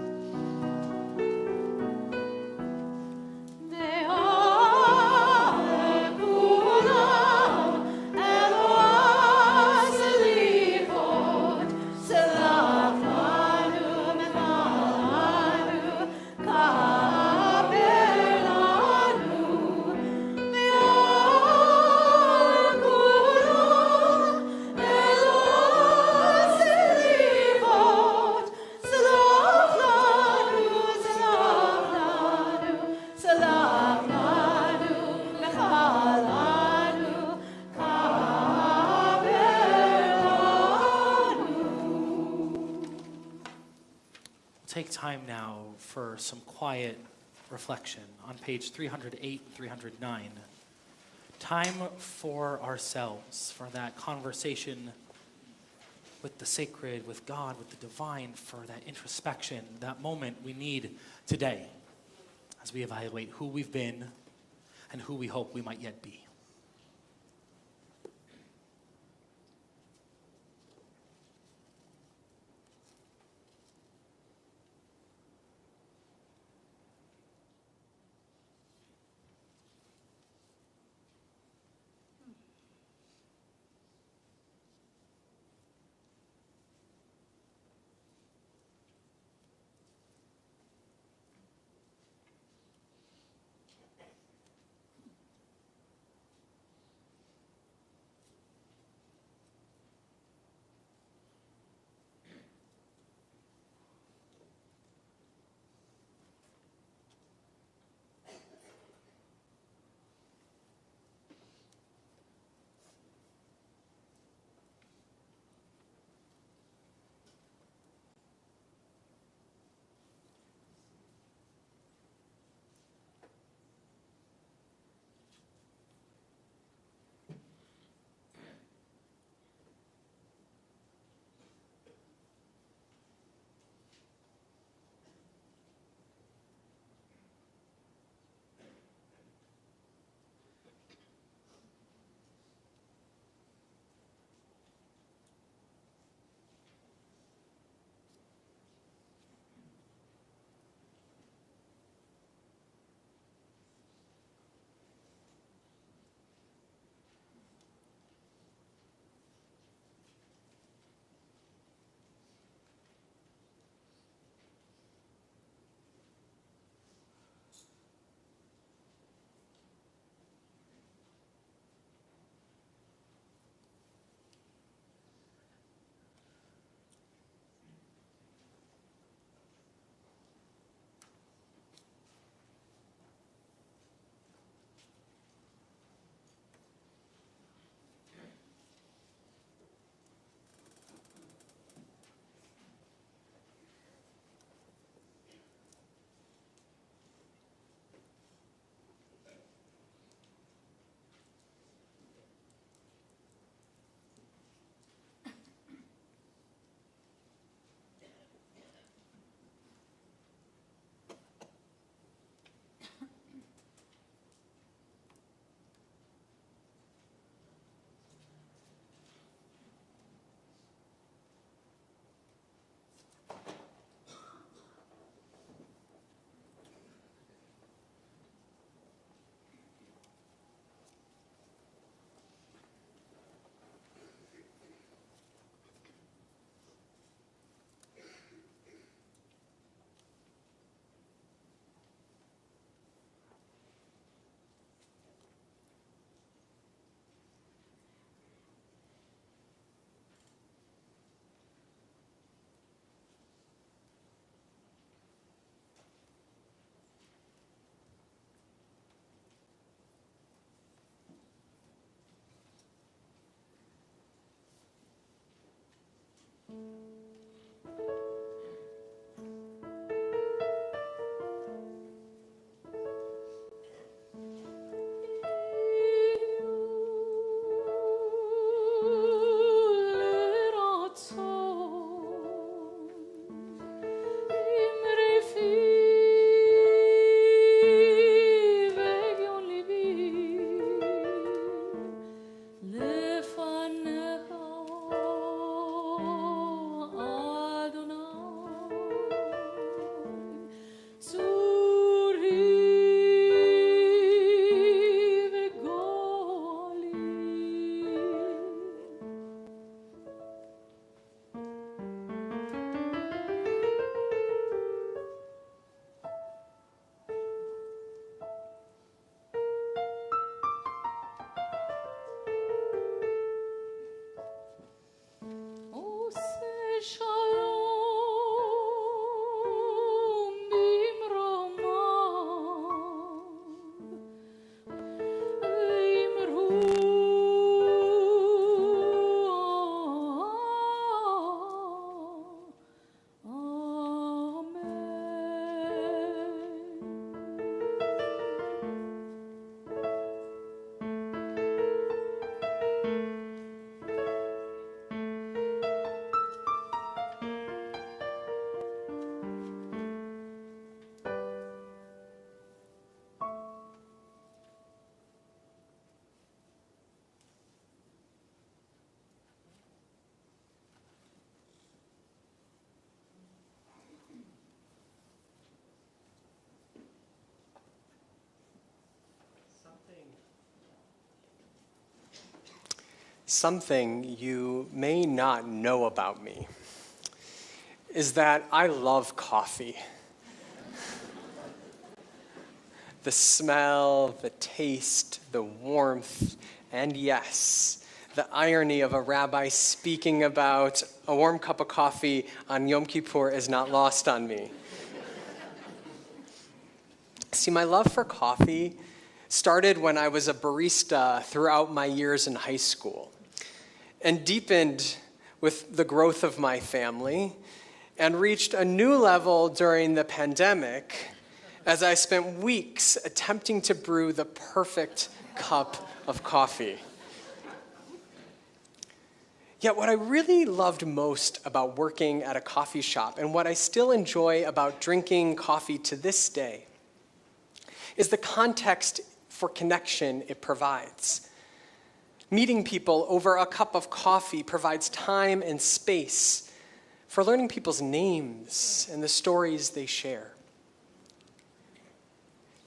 Take time now for some quiet reflection on page 308 and 309. Time for ourselves, for that conversation with the sacred, with God, with the divine, for that introspection, that moment we need today as we evaluate who we've been and who we hope we might yet be. something you may not know about me is that I love coffee. The smell, the taste, the warmth, and yes, the irony of a rabbi speaking about a warm cup of coffee on Yom Kippur is not lost on me. See, my love for coffee started when I was a barista throughout my years in high school and deepened with the growth of my family and reached a new level during the pandemic as I spent weeks attempting to brew the perfect cup of coffee. Yet what I really loved most about working at a coffee shop and what I still enjoy about drinking coffee to this day is the context for connection it provides. Meeting people over a cup of coffee provides time and space for learning people's names and the stories they share.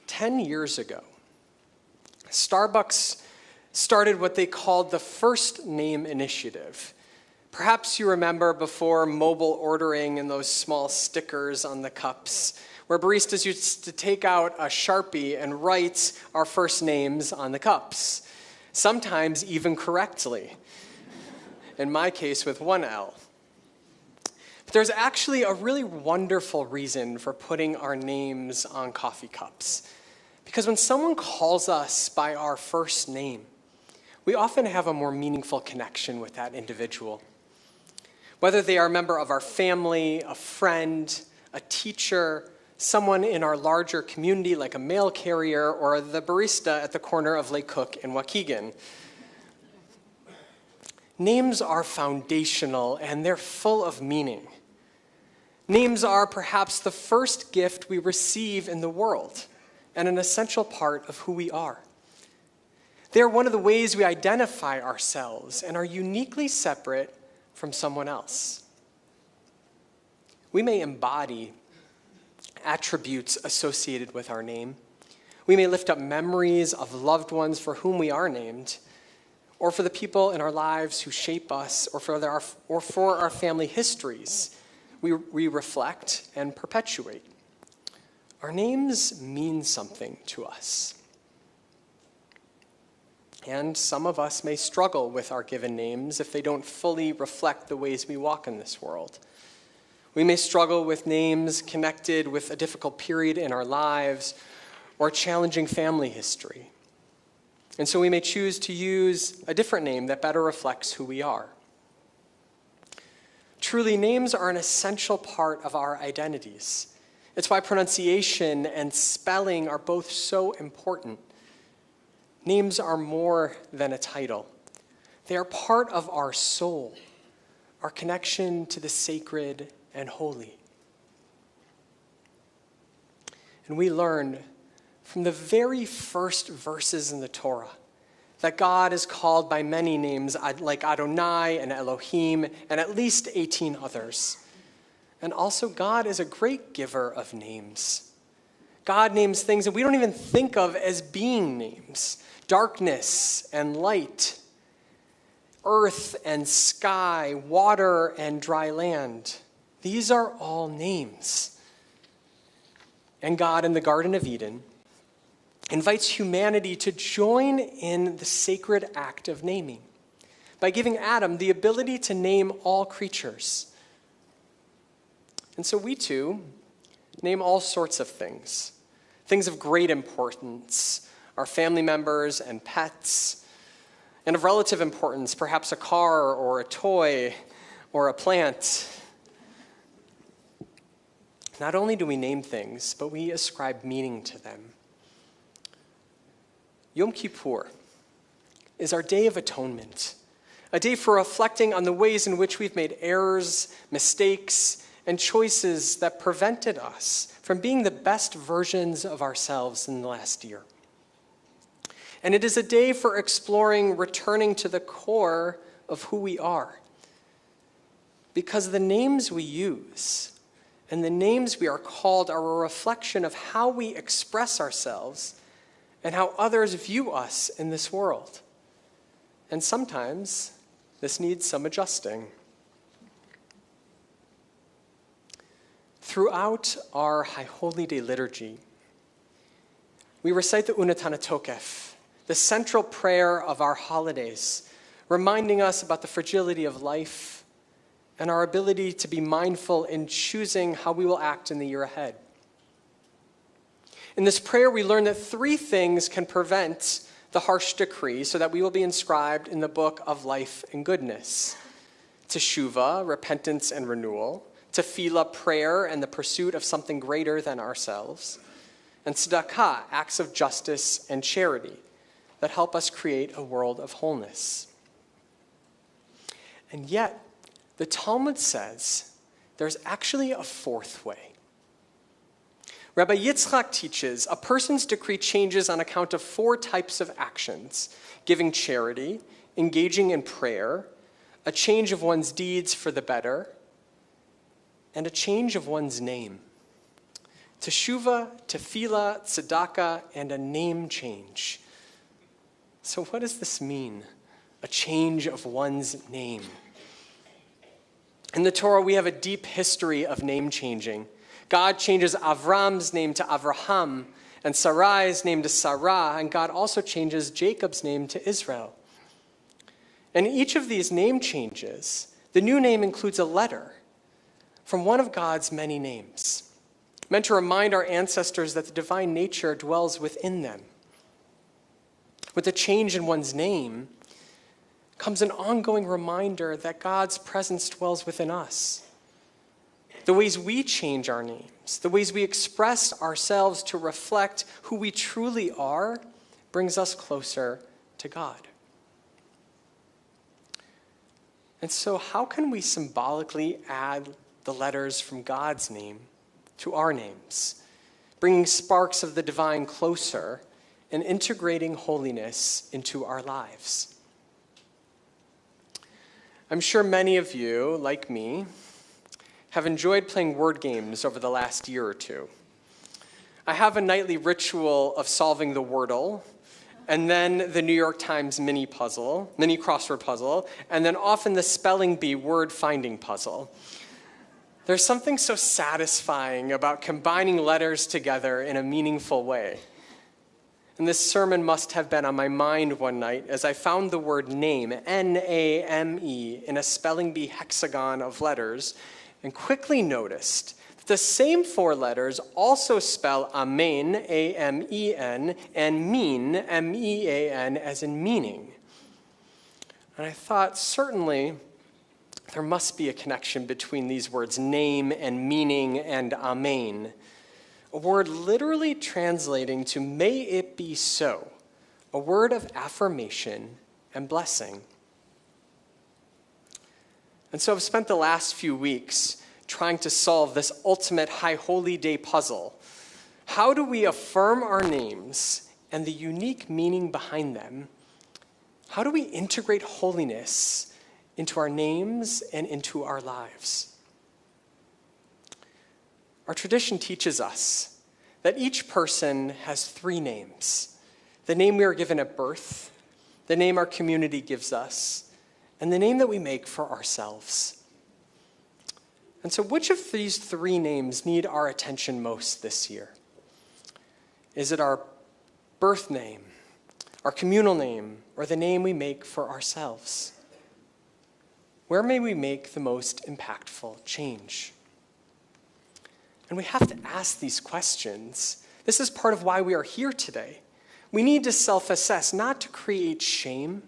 10 years ago, Starbucks started what they called the First Name Initiative. Perhaps you remember before mobile ordering and those small stickers on the cups, where baristas used to take out a Sharpie and write our first names on the cups, sometimes even correctly, in my case with one L. But there's actually a really wonderful reason for putting our names on coffee cups. Because when someone calls us by our first name, we often have a more meaningful connection with that individual. Whether they are a member of our family, a friend, a teacher, someone in our larger community like a mail carrier, or the barista at the corner of Lake Cook in Waukegan. Names are foundational and they're full of meaning. Names are perhaps the first gift we receive in the world and an essential part of who we are. They are one of the ways we identify ourselves and are uniquely separate from someone else. We may embody attributes associated with our name. We may lift up memories of loved ones for whom we are named, or for the people in our lives who shape us, or for our family histories we reflect and perpetuate. Our names mean something to us. And some of us may struggle with our given names if they don't fully reflect the ways we walk in this world. We may struggle with names connected with a difficult period in our lives or challenging family history. And so we may choose to use a different name that better reflects who we are. Truly, names are an essential part of our identities. It's why pronunciation and spelling are both so important. Names are more than a title. They are part of our soul, our connection to the sacred and holy. And we learn from the very first verses in the Torah that God is called by many names like Adonai and Elohim and at least 18 others. And also God is a great giver of names. God names things that we don't even think of as being names. Darkness and light, earth and sky, water and dry land. These are all names. And God in the Garden of Eden invites humanity to join in the sacred act of naming by giving Adam the ability to name all creatures. And so we too name all sorts of things of great importance, our family members and pets, and of relative importance, perhaps a car or a toy or a plant. Not only do we name things, but we ascribe meaning to them. Yom Kippur is our day of atonement, a day for reflecting on the ways in which we've made errors, mistakes, and choices that prevented us from being the best versions of ourselves in the last year. And it is a day for exploring returning to the core of who we are. Because the names we use and the names we are called are a reflection of how we express ourselves and how others view us in this world. And sometimes This needs some adjusting. Throughout our High Holy Day liturgy, we recite the Unatana Tokef, the central prayer of our holidays, reminding us about the fragility of life and our ability to be mindful in choosing how we will act in the year ahead. In this prayer, we learn that 3 things can prevent the harsh decree so that we will be inscribed in the book of life and goodness. Teshuvah, repentance and renewal. Tefillah, prayer and the pursuit of something greater than ourselves. And tzedakah, acts of justice and charity that help us create a world of wholeness. And yet, the Talmud says there's actually a 4th way. Rabbi Yitzchak teaches a person's decree changes on account of 4 types of actions: giving charity, engaging in prayer, a change of one's deeds for the better, and a change of one's name. Teshuvah, tefillah, tzedakah, and a name change. So what does this mean? A change of one's name. In the Torah, we have a deep history of name changing. God changes Avram's name to Avraham, and Sarai's name to Sarah, and God also changes Jacob's name to Israel. And in each of these name changes, the new name includes a letter from one of God's many names, meant to remind our ancestors that the divine nature dwells within them. With the change in one's name comes an ongoing reminder that God's presence dwells within us. The ways we change our names, the ways we express ourselves to reflect who we truly are, brings us closer to God. And so how can we symbolically add the letters from God's name to our names, bringing sparks of the divine closer and integrating holiness into our lives? I'm sure many of you, like me, have enjoyed playing word games over the last year or two. I have a nightly ritual of solving the Wordle, and then the New York Times mini crossword puzzle, and then often the spelling bee word finding puzzle. There's something so satisfying about combining letters together in a meaningful way. And this sermon must have been on my mind one night as I found the word name, N-A-M-E, in a spelling bee hexagon of letters, and quickly noticed that the same 4 letters also spell amen, A-M-E-N, and mean, M-E-A-N, as in meaning. And I thought, certainly, there must be a connection between these words, name and meaning and amen, a word literally translating to may it be so, a word of affirmation and blessing. And so I've spent the last few weeks trying to solve this ultimate High Holy Day puzzle. How do we affirm our names and the unique meaning behind them? How do we integrate holiness into our names and into our lives? Our tradition teaches us that each person has 3 names: the name we are given at birth, the name our community gives us, and the name that we make for ourselves. And so which of these 3 names need our attention most this year? Is it our birth name, our communal name, or the name we make for ourselves? Where may we make the most impactful change? And we have to ask these questions. This is part of why we are here today. We need to self-assess, not to create shame,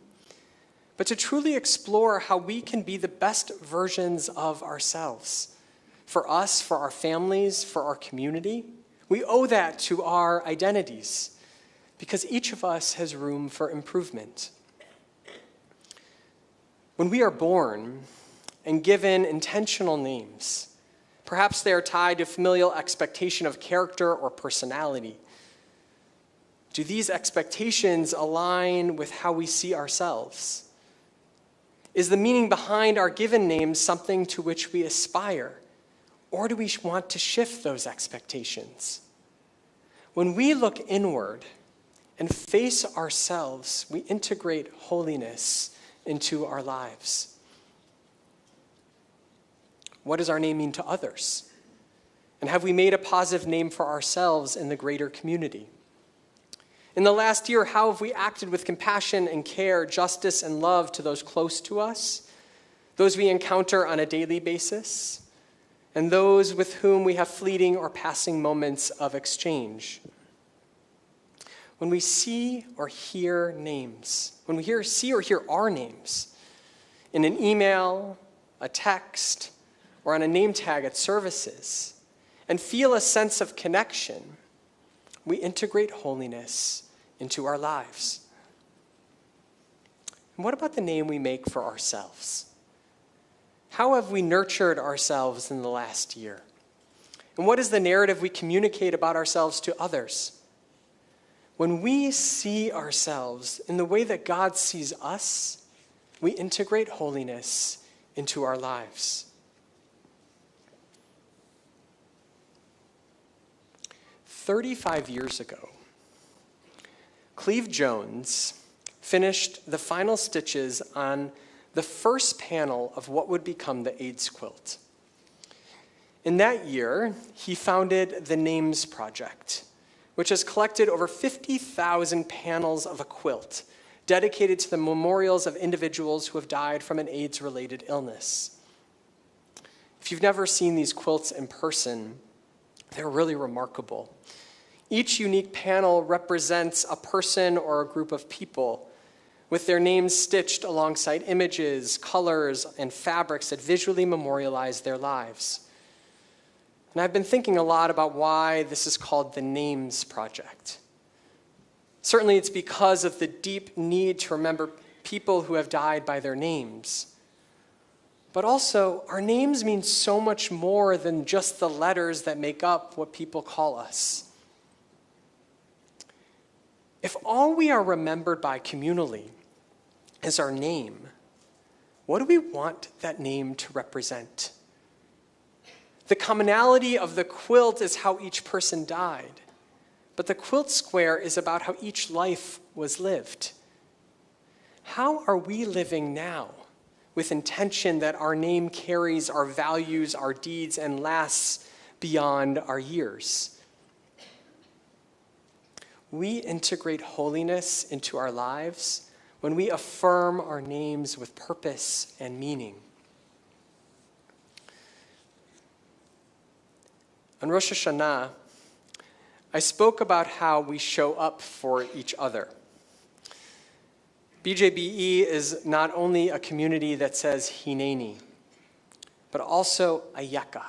but to truly explore how we can be the best versions of ourselves. For us, for our families, for our community. We owe that to our identities, because each of us has room for improvement. When we are born and given intentional names, perhaps they are tied to familial expectation of character or personality. Do these expectations align with how we see ourselves? Is the meaning behind our given names something to which we aspire? Or do we want to shift those expectations? When we look inward and face ourselves, we integrate holiness into our lives? What does our name mean to others? And have we made a positive name for ourselves in the greater community? In the last year, how have we acted with compassion and care, justice and love to those close to us, those we encounter on a daily basis, and those with whom we have fleeting or passing moments of exchange? When we see or hear names, when we see or hear our names in an email, a text, or on a name tag at services, and feel a sense of connection, we integrate holiness into our lives. And what about the name we make for ourselves? How have we nurtured ourselves in the last year? And what is the narrative we communicate about ourselves to others? When we see ourselves in the way that God sees us, we integrate holiness into our lives. 35 years ago, Cleve Jones finished the final stitches on the first panel of what would become the AIDS quilt. In that year, he founded the Names Project, which has collected over 50,000 panels of a quilt dedicated to the memorials of individuals who have died from an AIDS-related illness. If you've never seen these quilts in person, they're really remarkable. Each unique panel represents a person or a group of people with their names stitched alongside images, colors, and fabrics that visually memorialize their lives. And I've been thinking a lot about why this is called the Names Project. Certainly it's because of the deep need to remember people who have died by their names. But also, our names mean so much more than just the letters that make up what people call us. If all we are remembered by communally is our name, what do we want that name to represent? The commonality of the quilt is how each person died, but the quilt square is about how each life was lived. How are we living now with intention that our name carries our values, our deeds, and lasts beyond our years? We integrate holiness into our lives when we affirm our names with purpose and meaning. On Rosh Hashanah, I spoke about how we show up for each other. BJBE is not only a community that says Hineni, but also Ayeka.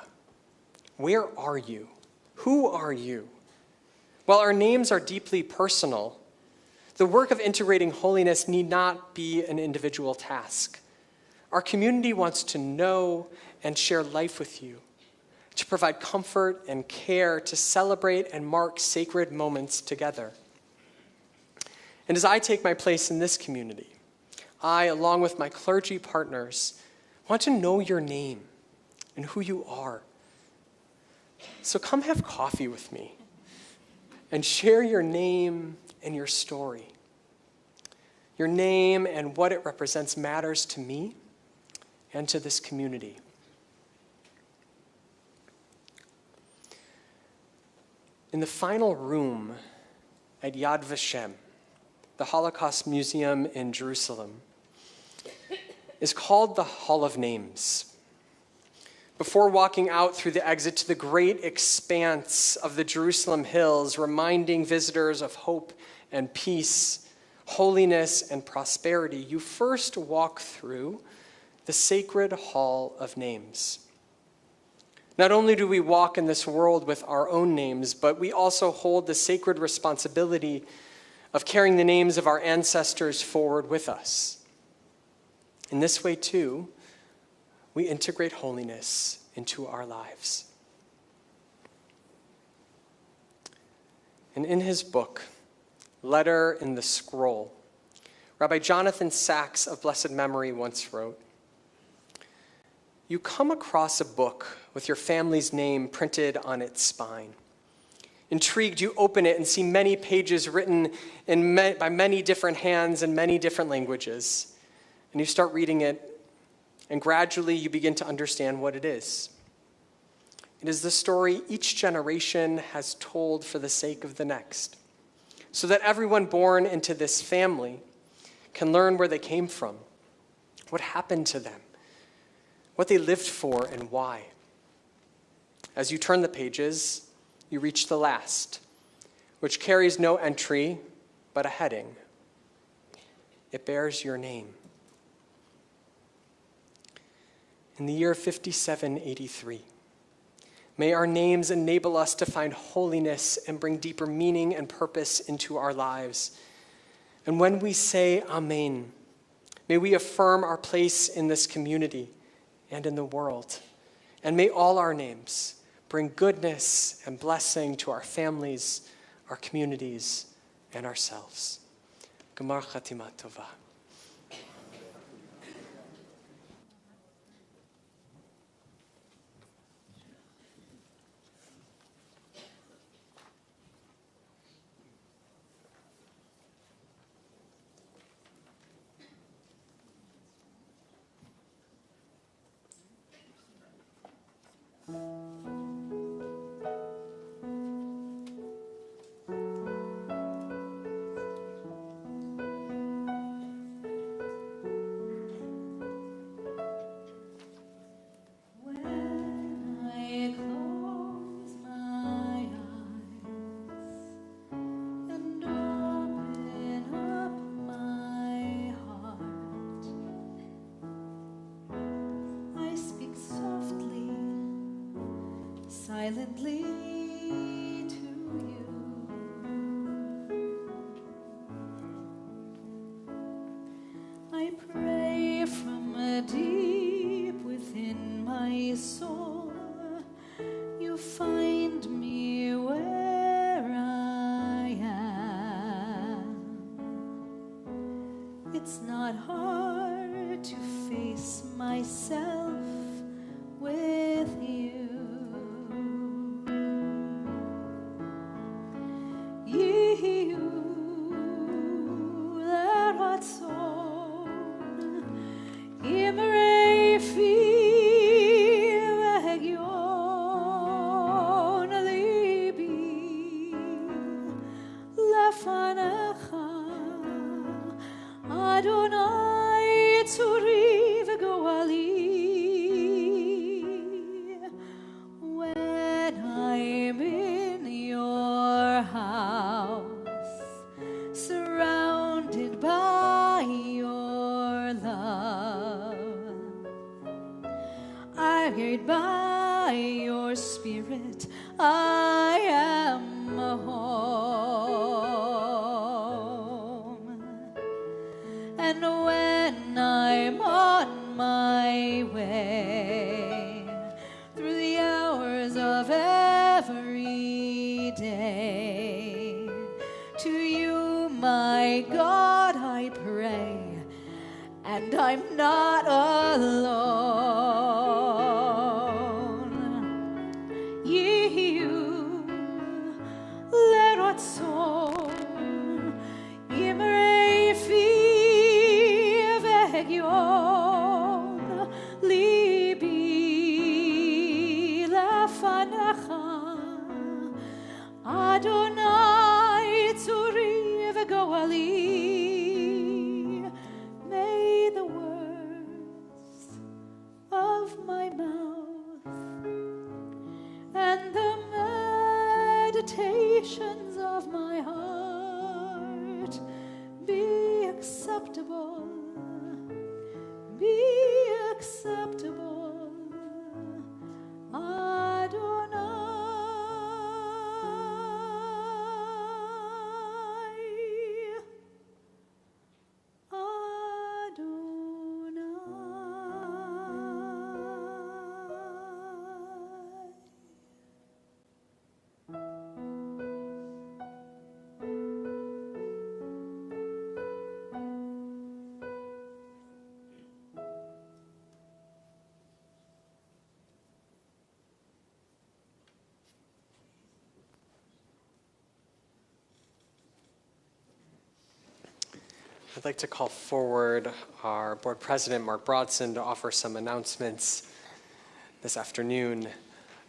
Where are you? Who are you? While our names are deeply personal, the work of integrating holiness need not be an individual task. Our community wants to know and share life with you, to provide comfort and care, to celebrate and mark sacred moments together. And as I take my place in this community, I, along with my clergy partners, want to know your name and who you are. So come have coffee with me and share your name and your story. Your name and what it represents matters to me and to this community. In the final room at Yad Vashem, the Holocaust Museum in Jerusalem, is called the Hall of Names. Before walking out through the exit to the great expanse of the Jerusalem hills, reminding visitors of hope and peace, holiness and prosperity, you first walk through the sacred Hall of Names. Not only do we walk in this world with our own names, but we also hold the sacred responsibility of carrying the names of our ancestors forward with us. In this way, too, we integrate holiness into our lives. And in his book, Letter in the Scroll, Rabbi Jonathan Sacks of blessed memory once wrote, "You come across a book with your family's name printed on its spine. Intrigued, you open it and see many pages written by many different hands in many different languages. And you start reading it, and gradually you begin to understand what it is. It is the story each generation has told for the sake of the next, so that everyone born into this family can learn where they came from, what happened to them, what they lived for, and why. As you turn the pages, you reach the last, which carries no entry but a heading. It bears your name. In the year 5783, may our names enable us to find holiness and bring deeper meaning and purpose into our lives. And when we say Amen, may we affirm our place in this community and in the world. And may all our names bring goodness and blessing to our families, our communities, and ourselves. Gemar Chatima Tova. Silently to you. I pray from deep within my soul. You find me where I am. It's not hard to face myself with you. By your spirit, I am home. And when I'm on my way through the hours of every day, to you, my God, I pray, and I'm not alone. Adonai tzuri v'goali, may the words of my mouth and the meditations of my heart be acceptable, Adonai. I'd like to call forward our board president, Mark Brodson, to offer some announcements this afternoon.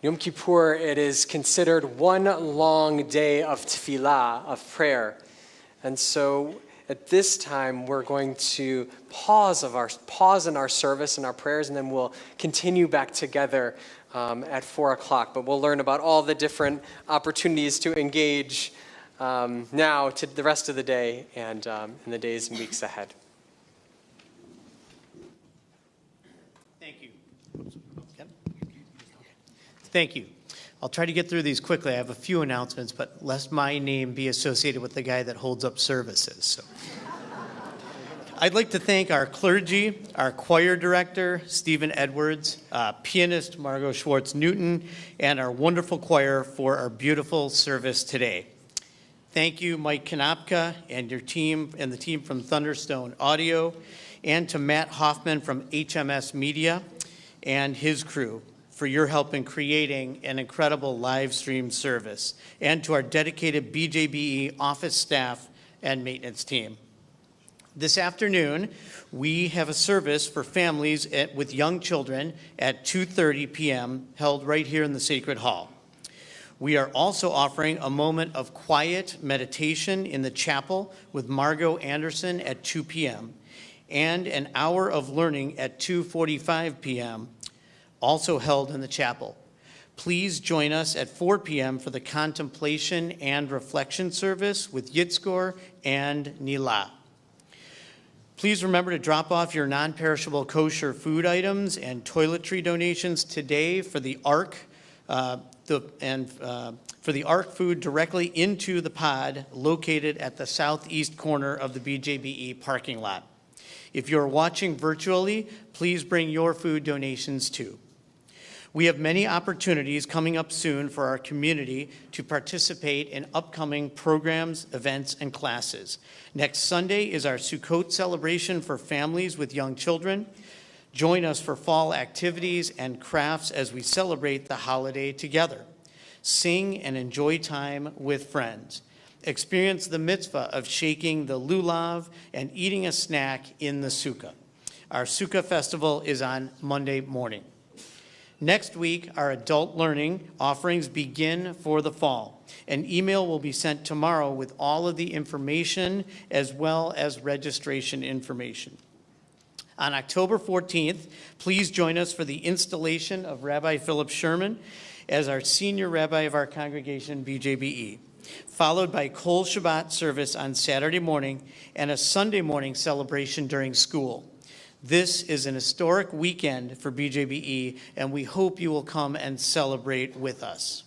Yom Kippur, it is considered one long day of tefillah, of prayer. And so at this time, we're going to pause in our service and our prayers, and then we'll continue back together at 4 o'clock. But we'll learn about all the different opportunities to engage now to the rest of the day and in the days and weeks ahead. Thank you. Thank you. I'll try to get through these quickly. I have a few announcements, but lest my name be associated with the guy that holds up services. So. I'd like to thank our clergy, our choir director, Stephen Edwards, pianist Margot Schwartz-Newton, and our wonderful choir for our beautiful service today. Thank you, Mike Konopka and your team and the team from Thunderstone Audio, and to Matt Hoffman from HMS Media and his crew for your help in creating an incredible live stream service, and to our dedicated BJBE office staff and maintenance team. This afternoon, we have a service for families with young children at 2:30 p.m. held right here in the Sacred Hall. We are also offering a moment of quiet meditation in the chapel with Margot Anderson at 2 p.m. and an hour of learning at 2:45 p.m., also held in the chapel. Please join us at 4 p.m. for the contemplation and reflection service with Yitzkor and Nila. Please remember to drop off your non-perishable kosher food items and toiletry donations today for the Ark, for the Ark food directly into the pod located at the southeast corner of the BJBE parking lot. If you're watching virtually, please bring your food donations too. We have many opportunities coming up soon for our community to participate in upcoming programs, events, and classes. Next Sunday is our Sukkot celebration for families with young children. Join us for fall activities and crafts as we celebrate the holiday together. Sing and enjoy time with friends. Experience the mitzvah of shaking the lulav and eating a snack in the sukkah. Our sukkah festival is on Monday morning. Next week, our adult learning offerings begin for the fall. An email will be sent tomorrow with all of the information as well as registration information. On October 14th, please join us for the installation of Rabbi Philip Sherman as our senior rabbi of our congregation, BJBE, followed by Kol Shabbat service on Saturday morning and a Sunday morning celebration during school. This is an historic weekend for BJBE, and we hope you will come and celebrate with us.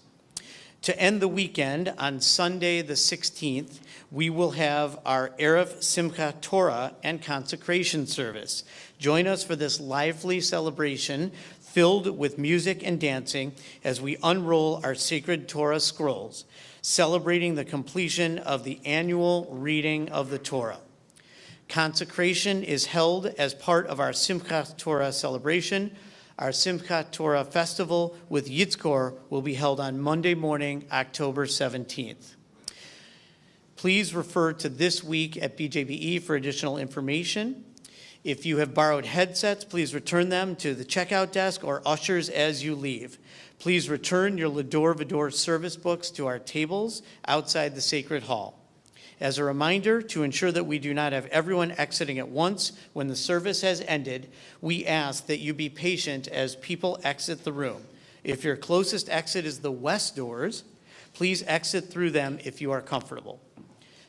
To end the weekend, on Sunday the 16th, we will have our Erev Simchat Torah and consecration service. Join us for this lively celebration filled with music and dancing as we unroll our sacred Torah scrolls, celebrating the completion of the annual reading of the Torah. Consecration is held as part of our Simchat Torah celebration. Our Simchat Torah festival with Yitzkor will be held on Monday morning, October 17th. Please refer to This Week at BJBE for additional information. If you have borrowed headsets, please return them to the checkout desk or ushers as you leave. Please return your Lador Vador service books to our tables outside the Sacred Hall. As a reminder, to ensure that we do not have everyone exiting at once when the service has ended, we ask that you be patient as people exit the room. If your closest exit is the west doors, please exit through them if you are comfortable.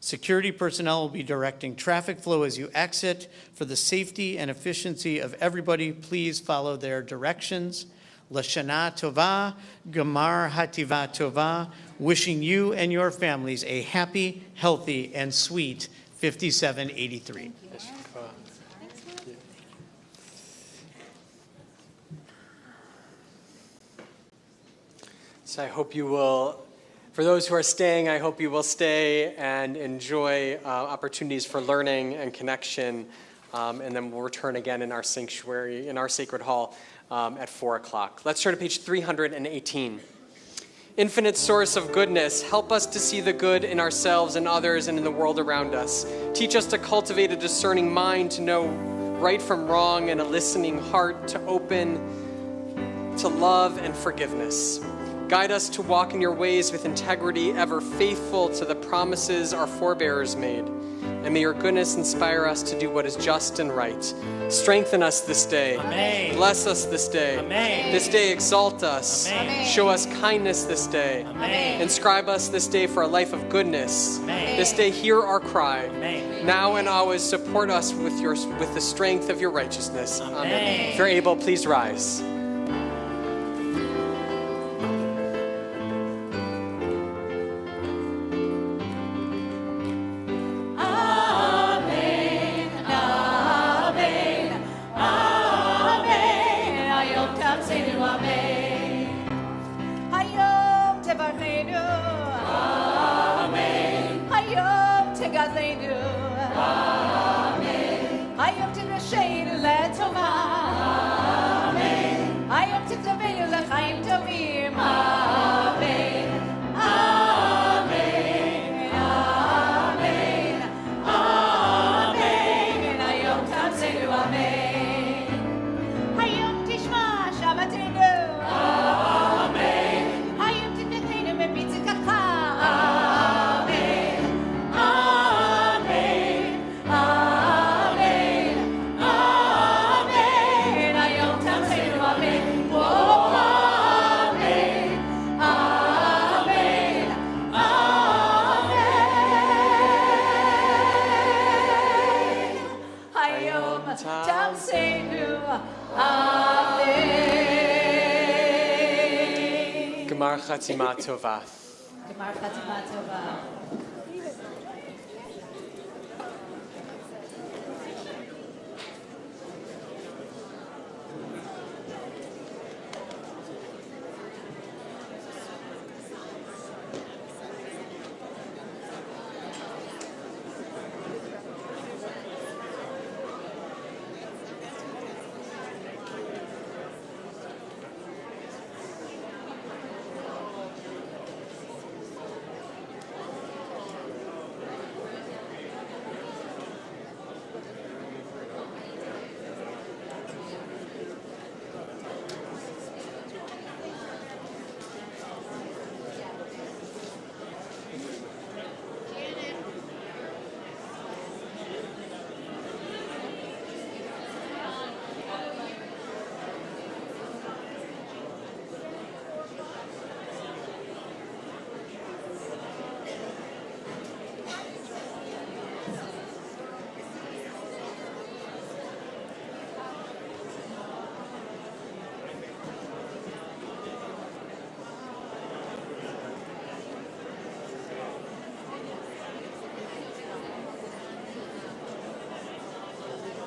Security personnel will be directing traffic flow as you exit. For the safety and efficiency of everybody, please follow their directions. Lashana Tova, Gamar Hativa Tova, wishing you and your families a happy, healthy, and sweet 5783. So I hope you will, for those who are staying, I hope you will stay and enjoy opportunities for learning and connection. And then we'll return again in our sanctuary, in our sacred hall at 4 o'clock. Let's turn to page 318. Infinite source of goodness, help us to see the good in ourselves and others and in the world around us, Teach us to cultivate a discerning mind, to know right from wrong, and a listening heart to open to love and forgiveness. Guide us to walk in your ways with integrity, ever faithful to the promises our forebears made. And may your goodness inspire us to do what is just and right. Strengthen us this day. Amen. Bless us this day. Amen. This day exalt us. Amen. Show us kindness this day. Amen. Inscribe us this day for a life of goodness. Amen. This day hear our cry. Amen. Now and always support us with the strength of your righteousness. Amen. If you're able, please rise. Gemar Chatzima Tova. Gemar Chatzima Tova.